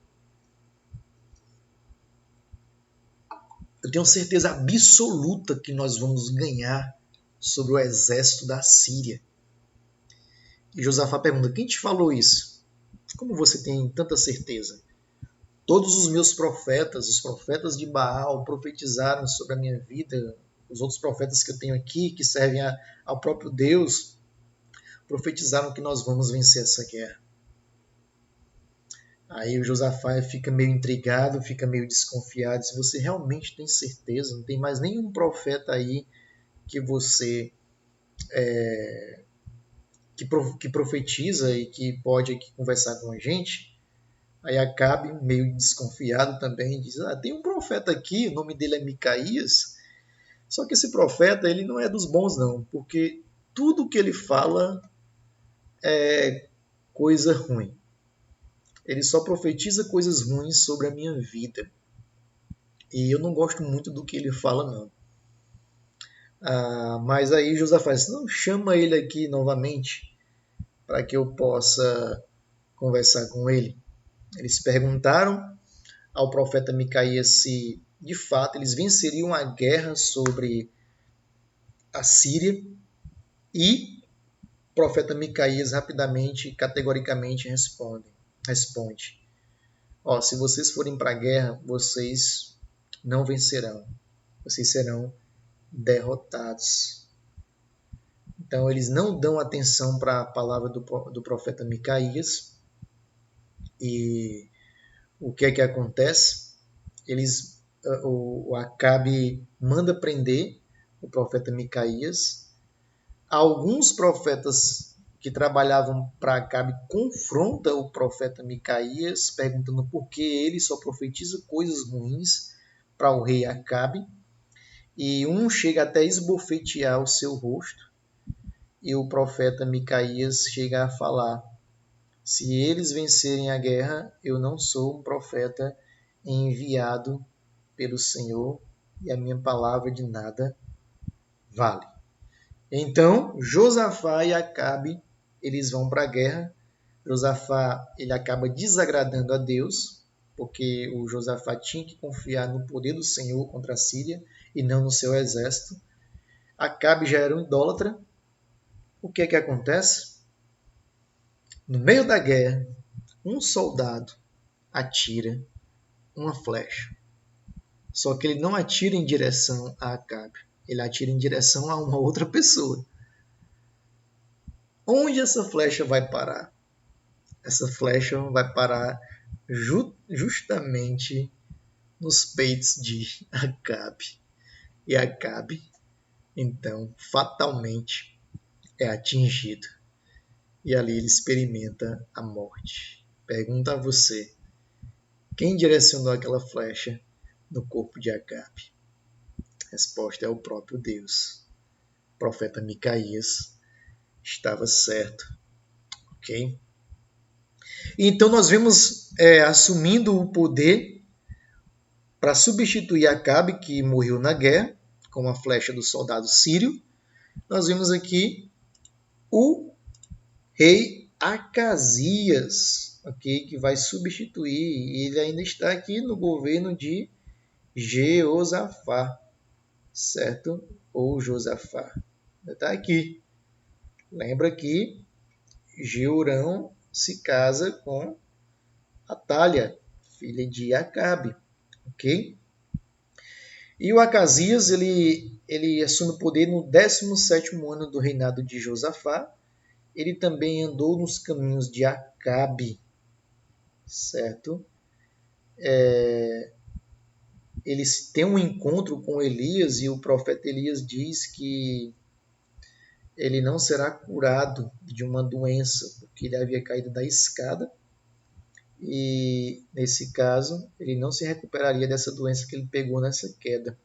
Eu tenho certeza absoluta que nós vamos ganhar sobre o exército da Síria. E Josafá pergunta: quem te falou isso? Como você tem tanta certeza? Todos os meus profetas, os profetas de Baal, profetizaram sobre a minha vida. Os outros profetas que eu tenho aqui, que servem ao próprio Deus, profetizaram que nós vamos vencer essa guerra. Aí o Josafá fica meio intrigado, fica meio desconfiado. Se você realmente tem certeza, não tem mais nenhum profeta aí que você que profetiza e que pode aqui conversar com a gente. Aí Acabe, meio desconfiado também, diz: tem um profeta aqui, o nome dele é Micaías, só que esse profeta ele não é dos bons não, porque tudo que ele fala é coisa ruim. Ele só profetiza coisas ruins sobre a minha vida. E eu não gosto muito do que ele fala, não. Mas aí Josafá disse: não, chama ele aqui novamente para que eu possa conversar com ele. Eles perguntaram ao profeta Micaías se, de fato, eles venceriam a guerra sobre a Síria. E o profeta Micaías rapidamente, categoricamente responde: se vocês forem para a guerra, vocês não vencerão. Vocês serão derrotados. Então eles não dão atenção para a palavra do profeta Micaías. E o que é que acontece? Eles o Acabe manda prender o profeta Micaías. Alguns profetas que trabalhavam para Acabe confrontam o profeta Micaías, perguntando por que ele só profetiza coisas ruins para o rei Acabe. E um chega até a esbofetear o seu rosto. E o profeta Micaías chega a falar: se eles vencerem a guerra, eu não sou um profeta enviado pelo Senhor e a minha palavra de nada vale. Então, Josafá e Acabe, eles vão para a guerra. Josafá, ele acaba desagradando a Deus, porque o Josafá tinha que confiar no poder do Senhor contra a Síria e não no seu exército. Acabe já era um idólatra. O que é que acontece? No meio da guerra, um soldado atira uma flecha. Só que ele não atira em direção a Acabe. Ele atira em direção a uma outra pessoa. Onde essa flecha vai parar? Essa flecha vai parar justamente nos peitos de Acabe. E Acabe, então, fatalmente é atingido. E ali ele experimenta a morte. Pergunta a você: quem direcionou aquela flecha no corpo de Acabe? A resposta é o próprio Deus. O profeta Micaías estava certo, ok? Então nós vemos assumindo o poder para substituir Acabe, que morreu na guerra, com a flecha do soldado sírio. Nós vemos aqui o rei Acasias, ok? Que vai substituir. Ele ainda está aqui no governo de Jeosafá, certo? Ou Josafá. Está aqui. Lembra que Jeorão se casa com Atália, filha de Acabe, ok? E o Acasias, ele assume o poder no 17º ano do reinado de Josafá. Ele também andou nos caminhos de Acabe, certo? Ele tem um encontro com Elias e o profeta Elias diz que ele não será curado de uma doença, porque ele havia caído da escada e, nesse caso, ele não se recuperaria dessa doença que ele pegou nessa queda.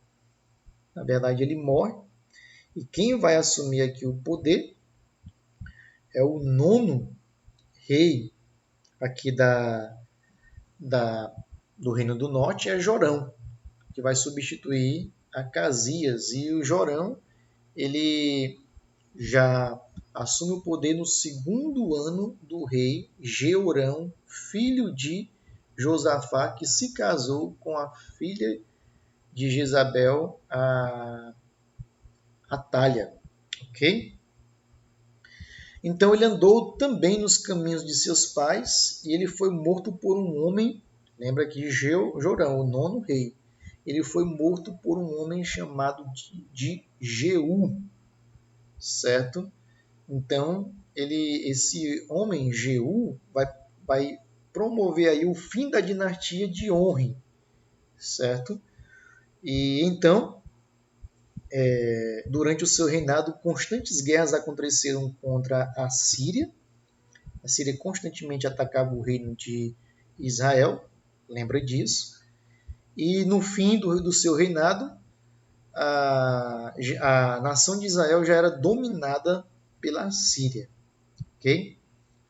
Na verdade, ele morre. E quem vai assumir aqui o poder é o 9º rei aqui do Reino do Norte, é Jorão, que vai substituir Acasias. E o Jorão, ele já assume o poder no 2º ano do rei Jeorão, filho de Josafá, que se casou com a filha de Jezabel, a Atália, ok? Então ele andou também nos caminhos de seus pais e ele foi morto por um homem, lembra que Jorão, o 9º rei, ele foi morto por um homem chamado de Jeú, certo? Então esse homem Jeú vai promover aí o fim da dinastia de Onri, certo? E então durante o seu reinado, constantes guerras aconteceram contra a Síria. A Síria constantemente atacava o reino de Israel, lembra disso. E no fim do seu reinado, a nação de Israel já era dominada pela Síria, ok?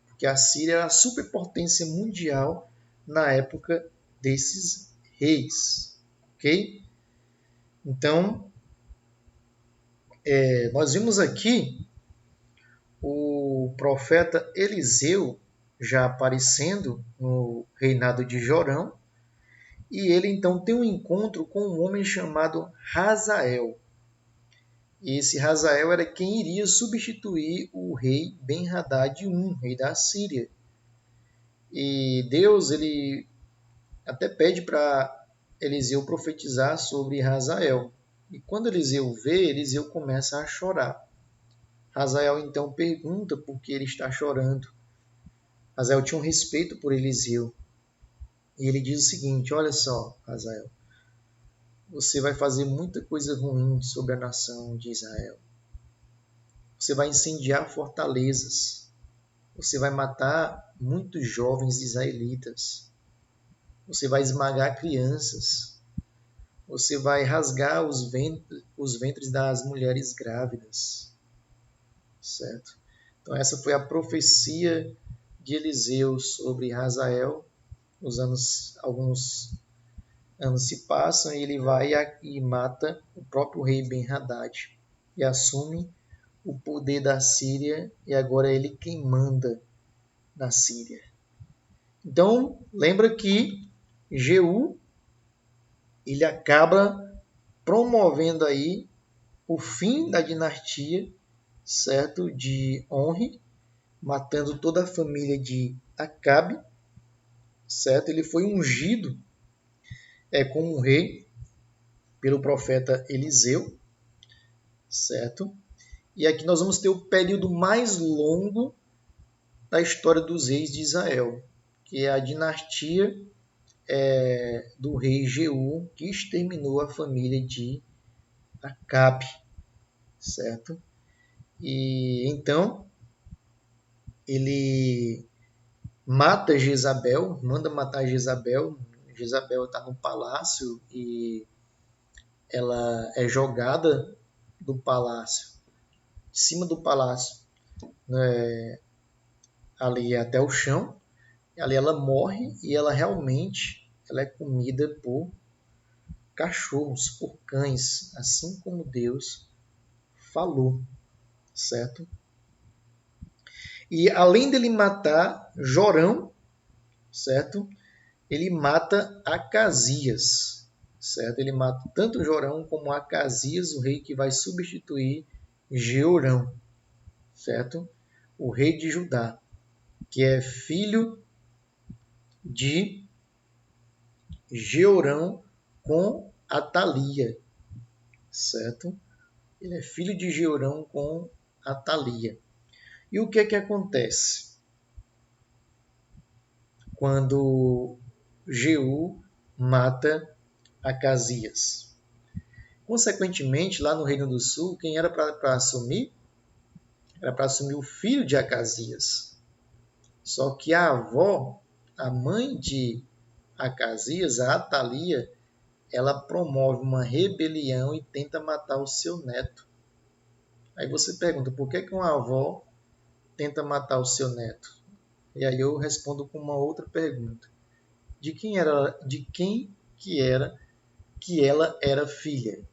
Porque a Síria era a superpotência mundial na época desses reis, ok? Então, nós vimos aqui o profeta Eliseu já aparecendo no reinado de Jorão, e ele então tem um encontro com um homem chamado Hazael. E esse Hazael era quem iria substituir o rei Ben-Hadad I, rei da Síria. E Deus ele até pede para Eliseu profetizar sobre Hazael. E quando Eliseu vê, Eliseu começa a chorar. Hazael então pergunta por que ele está chorando. Hazael tinha um respeito por Eliseu. E ele diz o seguinte: olha só, Hazael, você vai fazer muita coisa ruim sobre a nação de Israel. Você vai incendiar fortalezas. Você vai matar muitos jovens israelitas. Você vai esmagar crianças. Você vai rasgar os ventres das mulheres grávidas. Certo? Então essa foi a profecia de Eliseu sobre Hazael. Alguns anos se passam e ele vai e mata o próprio rei Ben-Hadad e assume o poder da Síria, e agora é ele quem manda na Síria. Então, lembra que Jeú, ele acaba promovendo aí o fim da dinastia, certo, de Onri, matando toda a família de Acabe, certo? Ele foi ungido como rei pelo profeta Eliseu, certo? E aqui nós vamos ter o período mais longo da história dos reis de Israel, que é a dinastia do rei Jeú, que exterminou a família de Acabe, certo? E então ele mata Jezabel, manda matar Jezabel. Jezabel está no palácio e ela é jogada do palácio, de cima do palácio, né, ali até o chão. Ali ela morre e ela realmente é comida por cachorros, por cães, assim como Deus falou, certo? E além dele matar Jorão, certo? Ele mata Acasias, certo? Ele mata tanto Jorão como Acasias, o rei que vai substituir Jeorão, certo? O rei de Judá, que é filho de Jeorão com Atalia, certo? Ele é filho de Jeorão com Atalia. E o que acontece quando Jeú mata Acasias? Consequentemente, lá no Reino do Sul, quem era para assumir? Era para assumir o filho de Acasias. Só que a avó, a mãe de Acasias, a Atalia, ela promove uma rebelião e tenta matar o seu neto. Aí você pergunta, por que uma avó tenta matar o seu neto? E aí eu respondo com uma outra pergunta. De quem que ela era filha?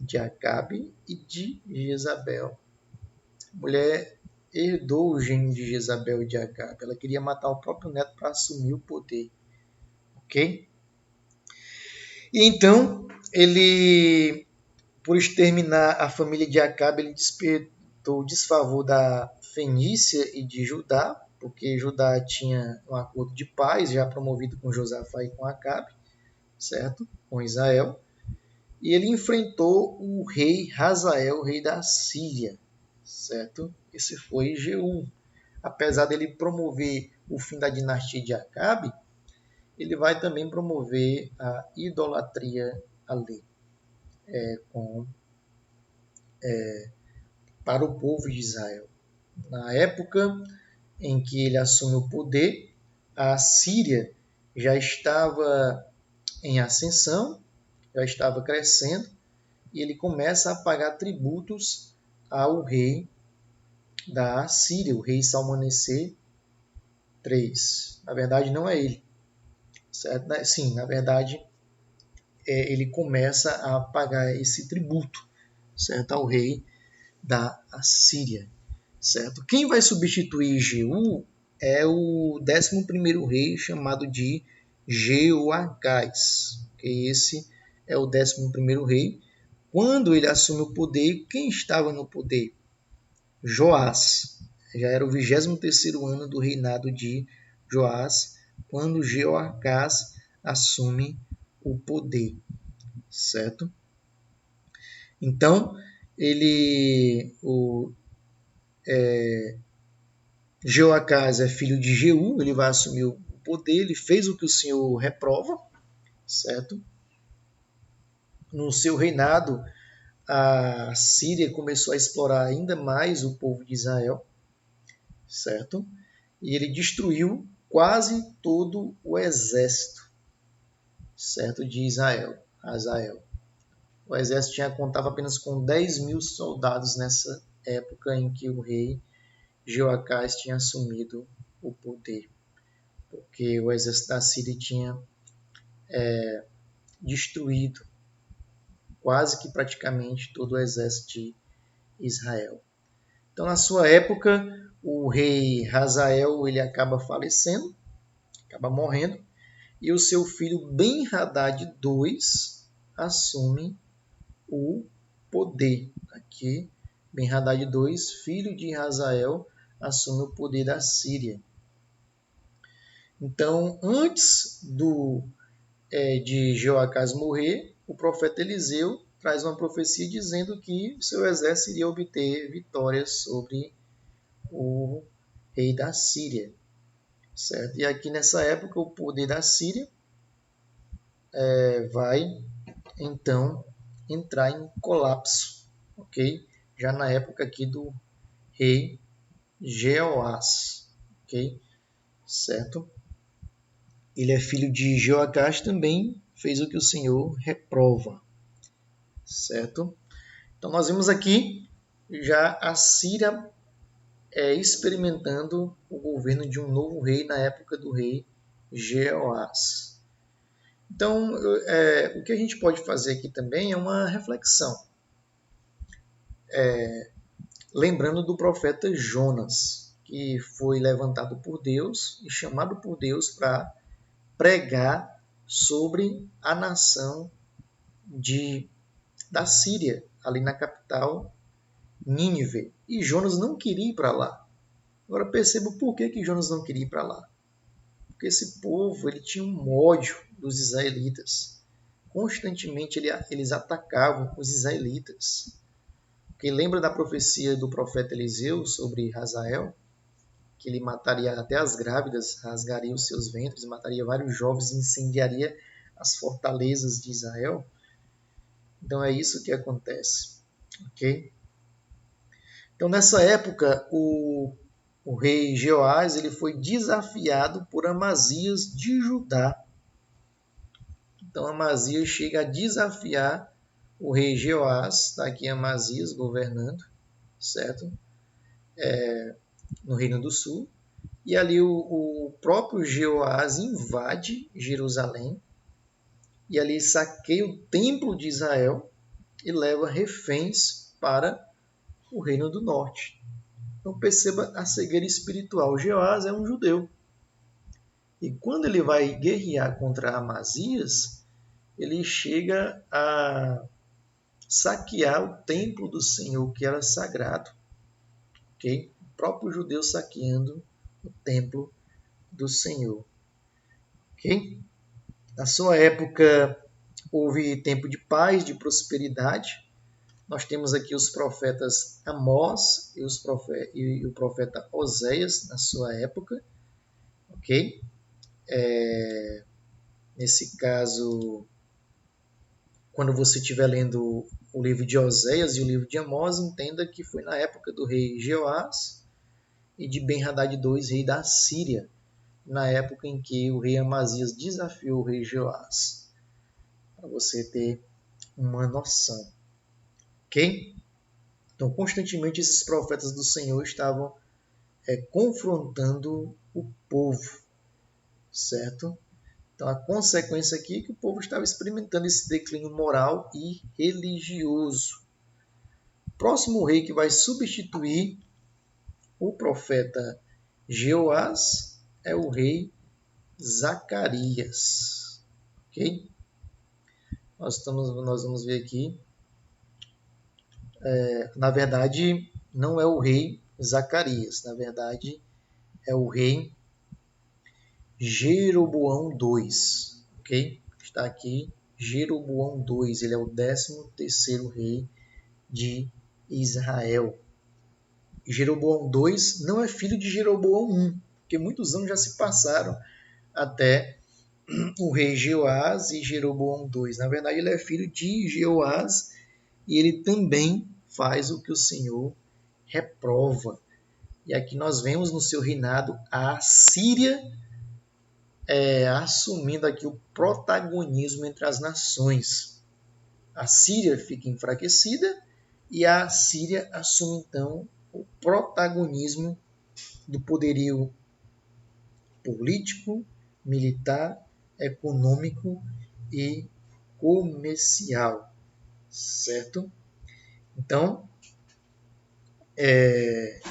De Acabe e de Jezabel. A mulher herdou o gene de Jezabel e de Acabe. Ela queria matar o próprio neto para assumir o poder. Ok? E então, ele, por exterminar a família de Acabe, ele despertou o desfavor da Fenícia e de Judá, porque Judá tinha um acordo de paz já promovido com Josafá e com Acabe, certo? Com Israel. E ele enfrentou o rei Hazael, o rei da Síria, certo? Esse foi Jeú. Apesar dele promover o fim da dinastia de Acabe, ele vai também promover a idolatria ali para o povo de Israel. Na época em que ele assume o poder, a Síria já estava em ascensão, já estava crescendo, e ele começa a pagar tributos ao rei da Síria, o rei Salmaneser III. Na verdade, não é ele. Certo? Sim, na verdade, ele começa a pagar esse tributo, certo, ao rei da Assíria. Certo? Quem vai substituir Jeú é o 11º rei, chamado de Jeoacás. Esse é o 11º rei. Quando ele assume o poder, quem estava no poder? Joás. Já era o 23º ano do reinado de Joás, quando Jeoacás assume o poder, certo? Então, Jeoacás é filho de Jeú, ele vai assumir o poder, ele fez o que o Senhor reprova, certo? No seu reinado, a Síria começou a explorar ainda mais o povo de Israel, certo? E ele destruiu quase todo o exército, certo, de Israel. O exército contava apenas com 10.000 soldados nessa época em que o rei Jeoacás tinha assumido o poder, porque o exército da Síria tinha destruído quase que praticamente todo o exército de Israel. Então, na sua época, o rei Hazael ele acaba falecendo, acaba morrendo, e o seu filho Ben-Hadad II assume o poder. Aqui, Ben-Hadad II, filho de Hazael, assume o poder da Síria. Então, antes de Jeoacás morrer, o profeta Eliseu traz uma profecia dizendo que o seu exército iria obter vitórias sobre o rei da Síria. Certo? E aqui nessa época o poder da Síria vai então entrar em colapso, ok? Já na época aqui do rei Jeoás, ok? Certo? Ele é filho de Jeoacás, também fez o que o Senhor reprova, certo? Então nós vimos aqui já a Síria experimentando o governo de um novo rei na época do rei Jeoás. Então, o que a gente pode fazer aqui também é uma reflexão, lembrando do profeta Jonas, que foi levantado por Deus e chamado por Deus para pregar sobre a nação da Síria, ali na capital Nínive. E Jonas não queria ir para lá. Agora perceba por que Jonas não queria ir para lá. Porque esse povo ele tinha um ódio dos israelitas. Constantemente eles atacavam os israelitas. Porque lembra da profecia do profeta Eliseu sobre Hazael? Que ele mataria até as grávidas, rasgaria os seus ventres, mataria vários jovens e incendiaria as fortalezas de Israel? Então é isso que acontece. Ok? Então nessa época o rei Jeoás ele foi desafiado por Amazias de Judá. Então Amazias chega a desafiar o rei Jeoás, está aqui Amazias governando, certo? No Reino do Sul. E ali o próprio Jeoás invade Jerusalém e ali saqueia o templo de Israel e leva reféns para o Reino do Norte. Então perceba a cegueira espiritual. Jeoás é um judeu. E quando ele vai guerrear contra Amazias, ele chega a saquear o templo do Senhor, que era sagrado. Okay? O próprio judeu saqueando o templo do Senhor. Okay? Na sua época, houve tempo de paz, de prosperidade. Nós temos aqui os profetas Amós e o profeta Oséias na sua época. Ok? Nesse caso, quando você estiver lendo o livro de Oséias e o livro de Amós, entenda que foi na época do rei Jeoás e de Ben-Hadad II, rei da Síria, na época em que o rei Amazias desafiou o rei Jeoás, para você ter uma noção. Ok? Então, constantemente esses profetas do Senhor estavam confrontando o povo, certo? Então, a consequência aqui é que o povo estava experimentando esse declínio moral e religioso. O próximo rei que vai substituir o profeta Jeoás é o rei Zacarias. Ok? Nós vamos ver aqui. Na verdade, não é o rei Zacarias. Na verdade, é o rei Jeroboão II. Ok? Está aqui Jeroboão II. Ele é o 13º rei de Israel. Jeroboão II não é filho de Jeroboão I, porque muitos anos já se passaram até o rei Jeoás e Jeroboão II. Na verdade, ele é filho de Jeoás e ele também faz o que o Senhor reprova. E aqui nós vemos no seu reinado a Síria assumindo aqui o protagonismo entre as nações. A Síria fica enfraquecida e a Síria assume então o protagonismo do poderio político, militar, econômico e comercial, certo? Então,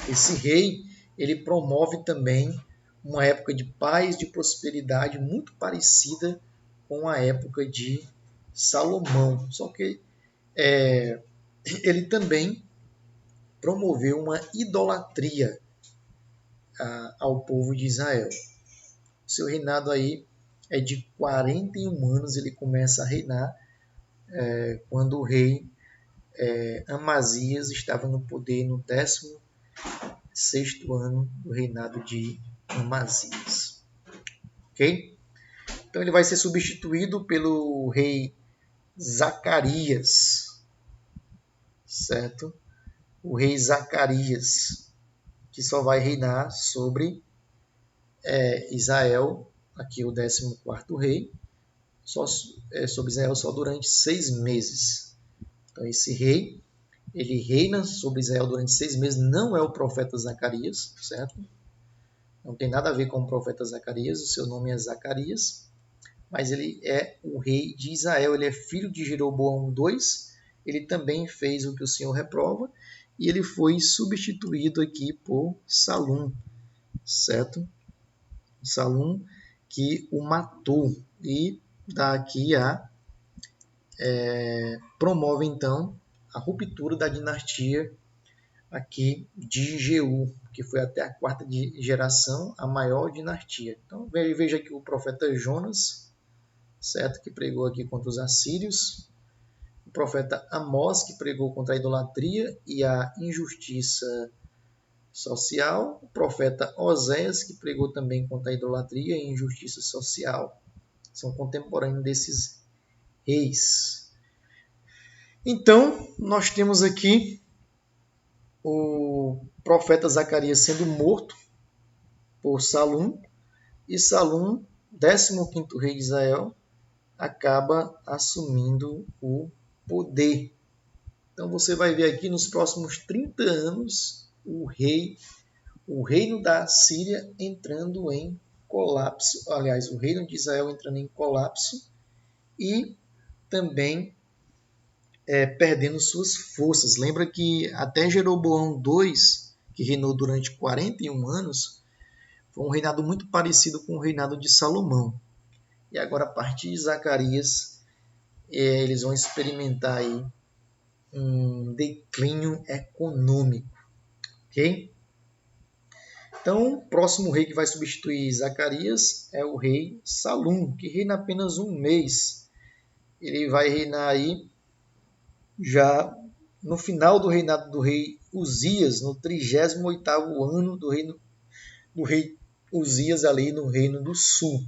esse rei ele promove também uma época de paz, de prosperidade muito parecida com a época de Salomão. Só que ele também promoveu uma idolatria ao povo de Israel. Seu reinado aí é de 41 anos, ele começa a reinar quando o rei Amazias estava no poder no 16º ano do reinado de Amazias. Ok? Então ele vai ser substituído pelo rei Zacarias, certo? O rei Zacarias, que só vai reinar sobre Israel, aqui o 14º rei, sobre Israel só durante 6 meses. Então esse rei, ele reina sobre Israel durante 6 meses, não é o profeta Zacarias, certo? Não tem nada a ver com o profeta Zacarias, o seu nome é Zacarias, mas ele é o rei de Israel, ele é filho de Jeroboão II, ele também fez o que o Senhor reprova, e ele foi substituído aqui por Salum, certo? Salum que o matou, e daqui promove então a ruptura da dinastia aqui de Jeú, que foi até a 4ª geração, a maior dinastia. Então veja aqui o profeta Jonas, certo, que pregou aqui contra os assírios, o profeta Amós, que pregou contra a idolatria e a injustiça social, o profeta Oséias, que pregou também contra a idolatria e a injustiça social. São contemporâneos desses reis. Então, nós temos aqui o profeta Zacarias sendo morto por Salum, e Salum, 15º rei de Israel, acaba assumindo o poder. Então você vai ver aqui nos próximos 30 anos o reino da Síria entrando em colapso, aliás, o reino de Israel entrando em colapso e também perdendo suas forças. Lembra que até Jeroboão II, que reinou durante 41 anos, foi um reinado muito parecido com o reinado de Salomão. E agora, a partir de Zacarias, eles vão experimentar aí um declínio econômico. Ok? Então, o próximo rei que vai substituir Zacarias é o rei Salum, que reina apenas um mês. Ele vai reinar aí já no final do reinado do rei Uzias, no 38º ano do rei Uzias ali no Reino do Sul.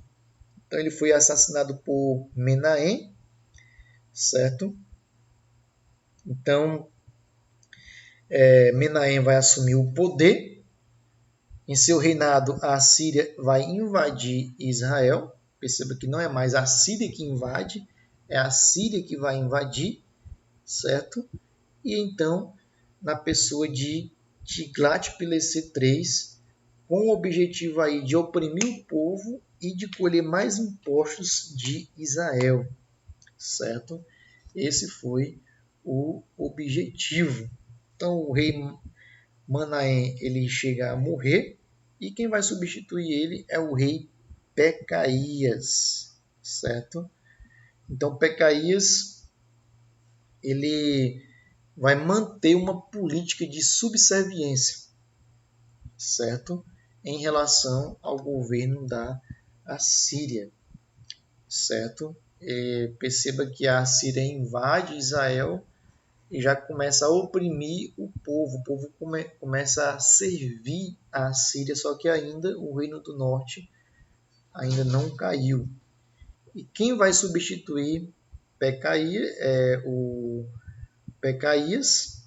Então ele foi assassinado por Menahem, certo? Então Menahem vai assumir o poder. Em seu reinado, a Síria vai invadir Israel. Perceba que não é mais a Síria que invade, é a Síria que vai invadir, certo? E então, na pessoa de Tiglat-Pileser III, com o objetivo aí de oprimir o povo e de colher mais impostos de Israel, certo? Esse foi o objetivo. Então, o rei Manaém ele chega a morrer e quem vai substituir ele é o rei Pecaías, certo? Então, Pecaías ele vai manter uma política de subserviência, certo? Em relação ao governo da Assíria, certo? Perceba que a Assíria invade Israel e já começa a oprimir o povo começa a servir a Assíria, só que ainda o Reino do Norte ainda não caiu. E quem vai substituir o Pecaías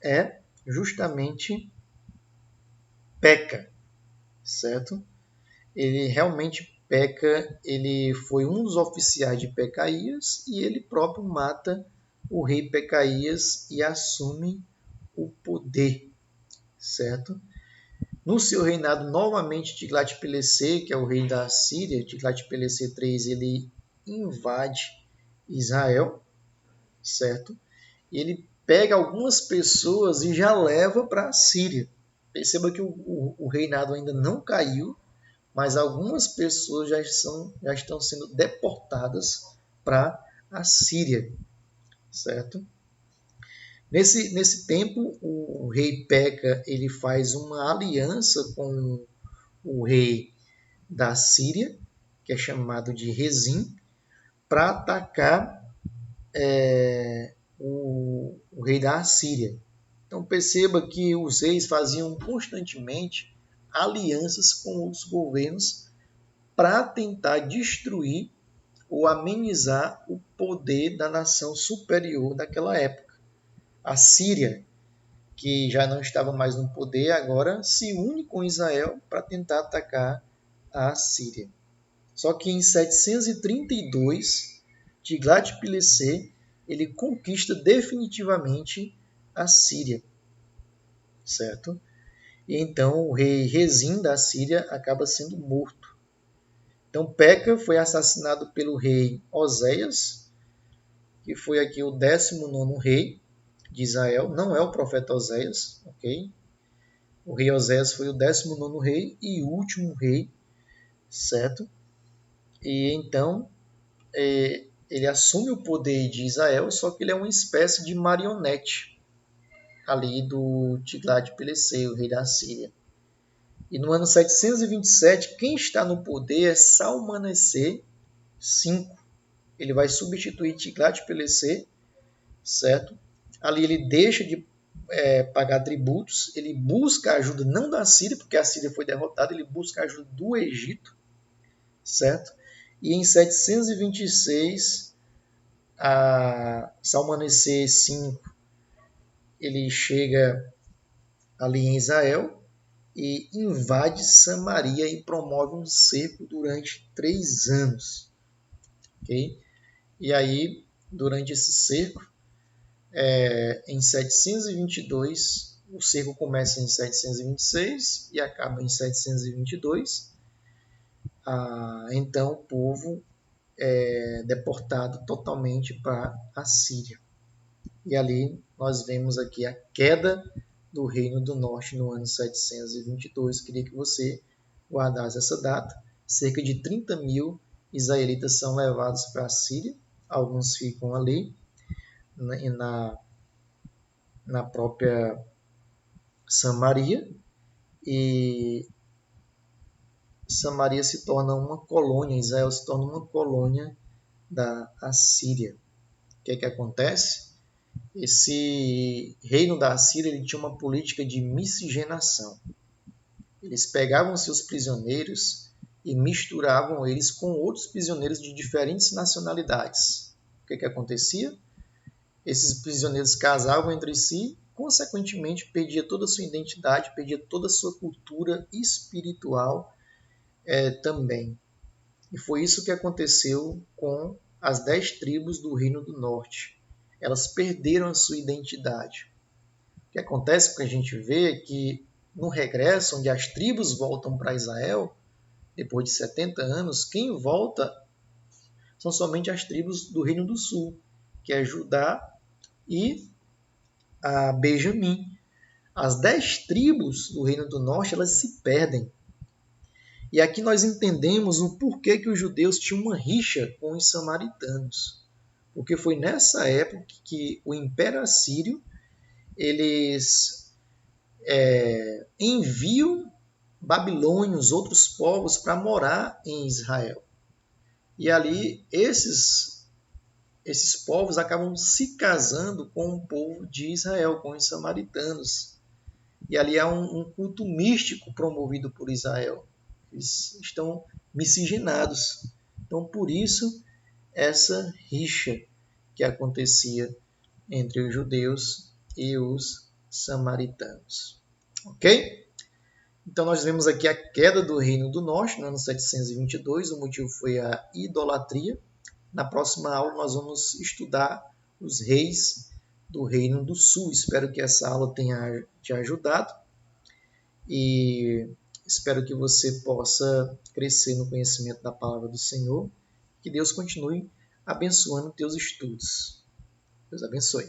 é justamente Peca, certo? Ele realmente Peca, ele foi um dos oficiais de Pecaías e ele próprio mata o rei Pecaías e assume o poder, certo? No seu reinado, novamente, Tiglat-Pileser, que é o rei da Síria, Tiglat-Pileser III, ele invade Israel, certo? E ele pega algumas pessoas e já leva para a Síria. Perceba que o reinado ainda não caiu, mas algumas pessoas já estão sendo deportadas para a Síria, certo? Nesse tempo, o rei Peca ele faz uma aliança com o rei da Síria, que é chamado de Rezim, para atacar o rei da Assíria. Então perceba que os reis faziam constantemente alianças com outros governos para tentar destruir ou amenizar o poder da nação superior daquela época. A Síria, que já não estava mais no poder, agora se une com Israel para tentar atacar a Síria. Só que em 732, Tiglat-Pileser ele conquista definitivamente a Síria, certo? E então o rei Rezim da Síria acaba sendo morto. Então Peca foi assassinado pelo rei Oséias, que foi aqui o 19º rei de Israel, não é o profeta Oséias, ok? O rei Oséias foi o 19º rei e último rei, certo? E então ele assume o poder de Israel, só que ele é uma espécie de marionete ali do Tiglat-Pileser, o rei da Síria. E no ano 727, quem está no poder é Salmaneser V. Ele vai substituir Tiglat-Pileser, certo? Ali ele deixa de pagar tributos, ele busca ajuda não da Síria, porque a Síria foi derrotada, ele busca ajuda do Egito, certo? E em 726, a Salmaneser V ele chega ali em Israel e invade Samaria e promove um cerco durante 3 anos. Okay? E aí, durante esse cerco, em 722, o cerco começa em 726 e acaba em 722. Então, o povo é deportado totalmente para a Síria. E ali nós vemos aqui a queda do Reino do Norte no ano 722. Queria que você guardasse essa data. Cerca de 30 mil israelitas são levados para a Síria. Alguns ficam ali na própria Samaria. E Samaria se torna uma colônia, Israel se torna uma colônia da Assíria. O que acontece? Esse reino da Assíria ele tinha uma política de miscigenação. Eles pegavam seus prisioneiros e misturavam eles com outros prisioneiros de diferentes nacionalidades. O que acontecia? Esses prisioneiros casavam entre si, consequentemente perdia toda a sua identidade, perdia toda a sua cultura espiritual também. E foi isso que aconteceu com as 10 tribos do Reino do Norte. Elas perderam a sua identidade. O que acontece que a gente vê que no regresso, onde as tribos voltam para Israel, depois de 70 anos, quem volta são somente as tribos do Reino do Sul, que é Judá e a Benjamim. As 10 tribos do Reino do Norte elas se perdem. E aqui nós entendemos o porquê que os judeus tinham uma rixa com os samaritanos. Porque foi nessa época que o Império Assírio eles enviam babilônios, outros povos, para morar em Israel. E ali esses povos acabam se casando com o povo de Israel, com os samaritanos. E ali há um culto místico promovido por Israel. Eles estão miscigenados. Então, por isso, essa rixa que acontecia entre os judeus e os samaritanos. Ok? Então, nós vemos aqui a queda do Reino do Norte, no ano 722. O motivo foi a idolatria. Na próxima aula, nós vamos estudar os reis do Reino do Sul. Espero que essa aula tenha te ajudado e espero que você possa crescer no conhecimento da palavra do Senhor. Que Deus continue abençoando teus estudos. Deus abençoe.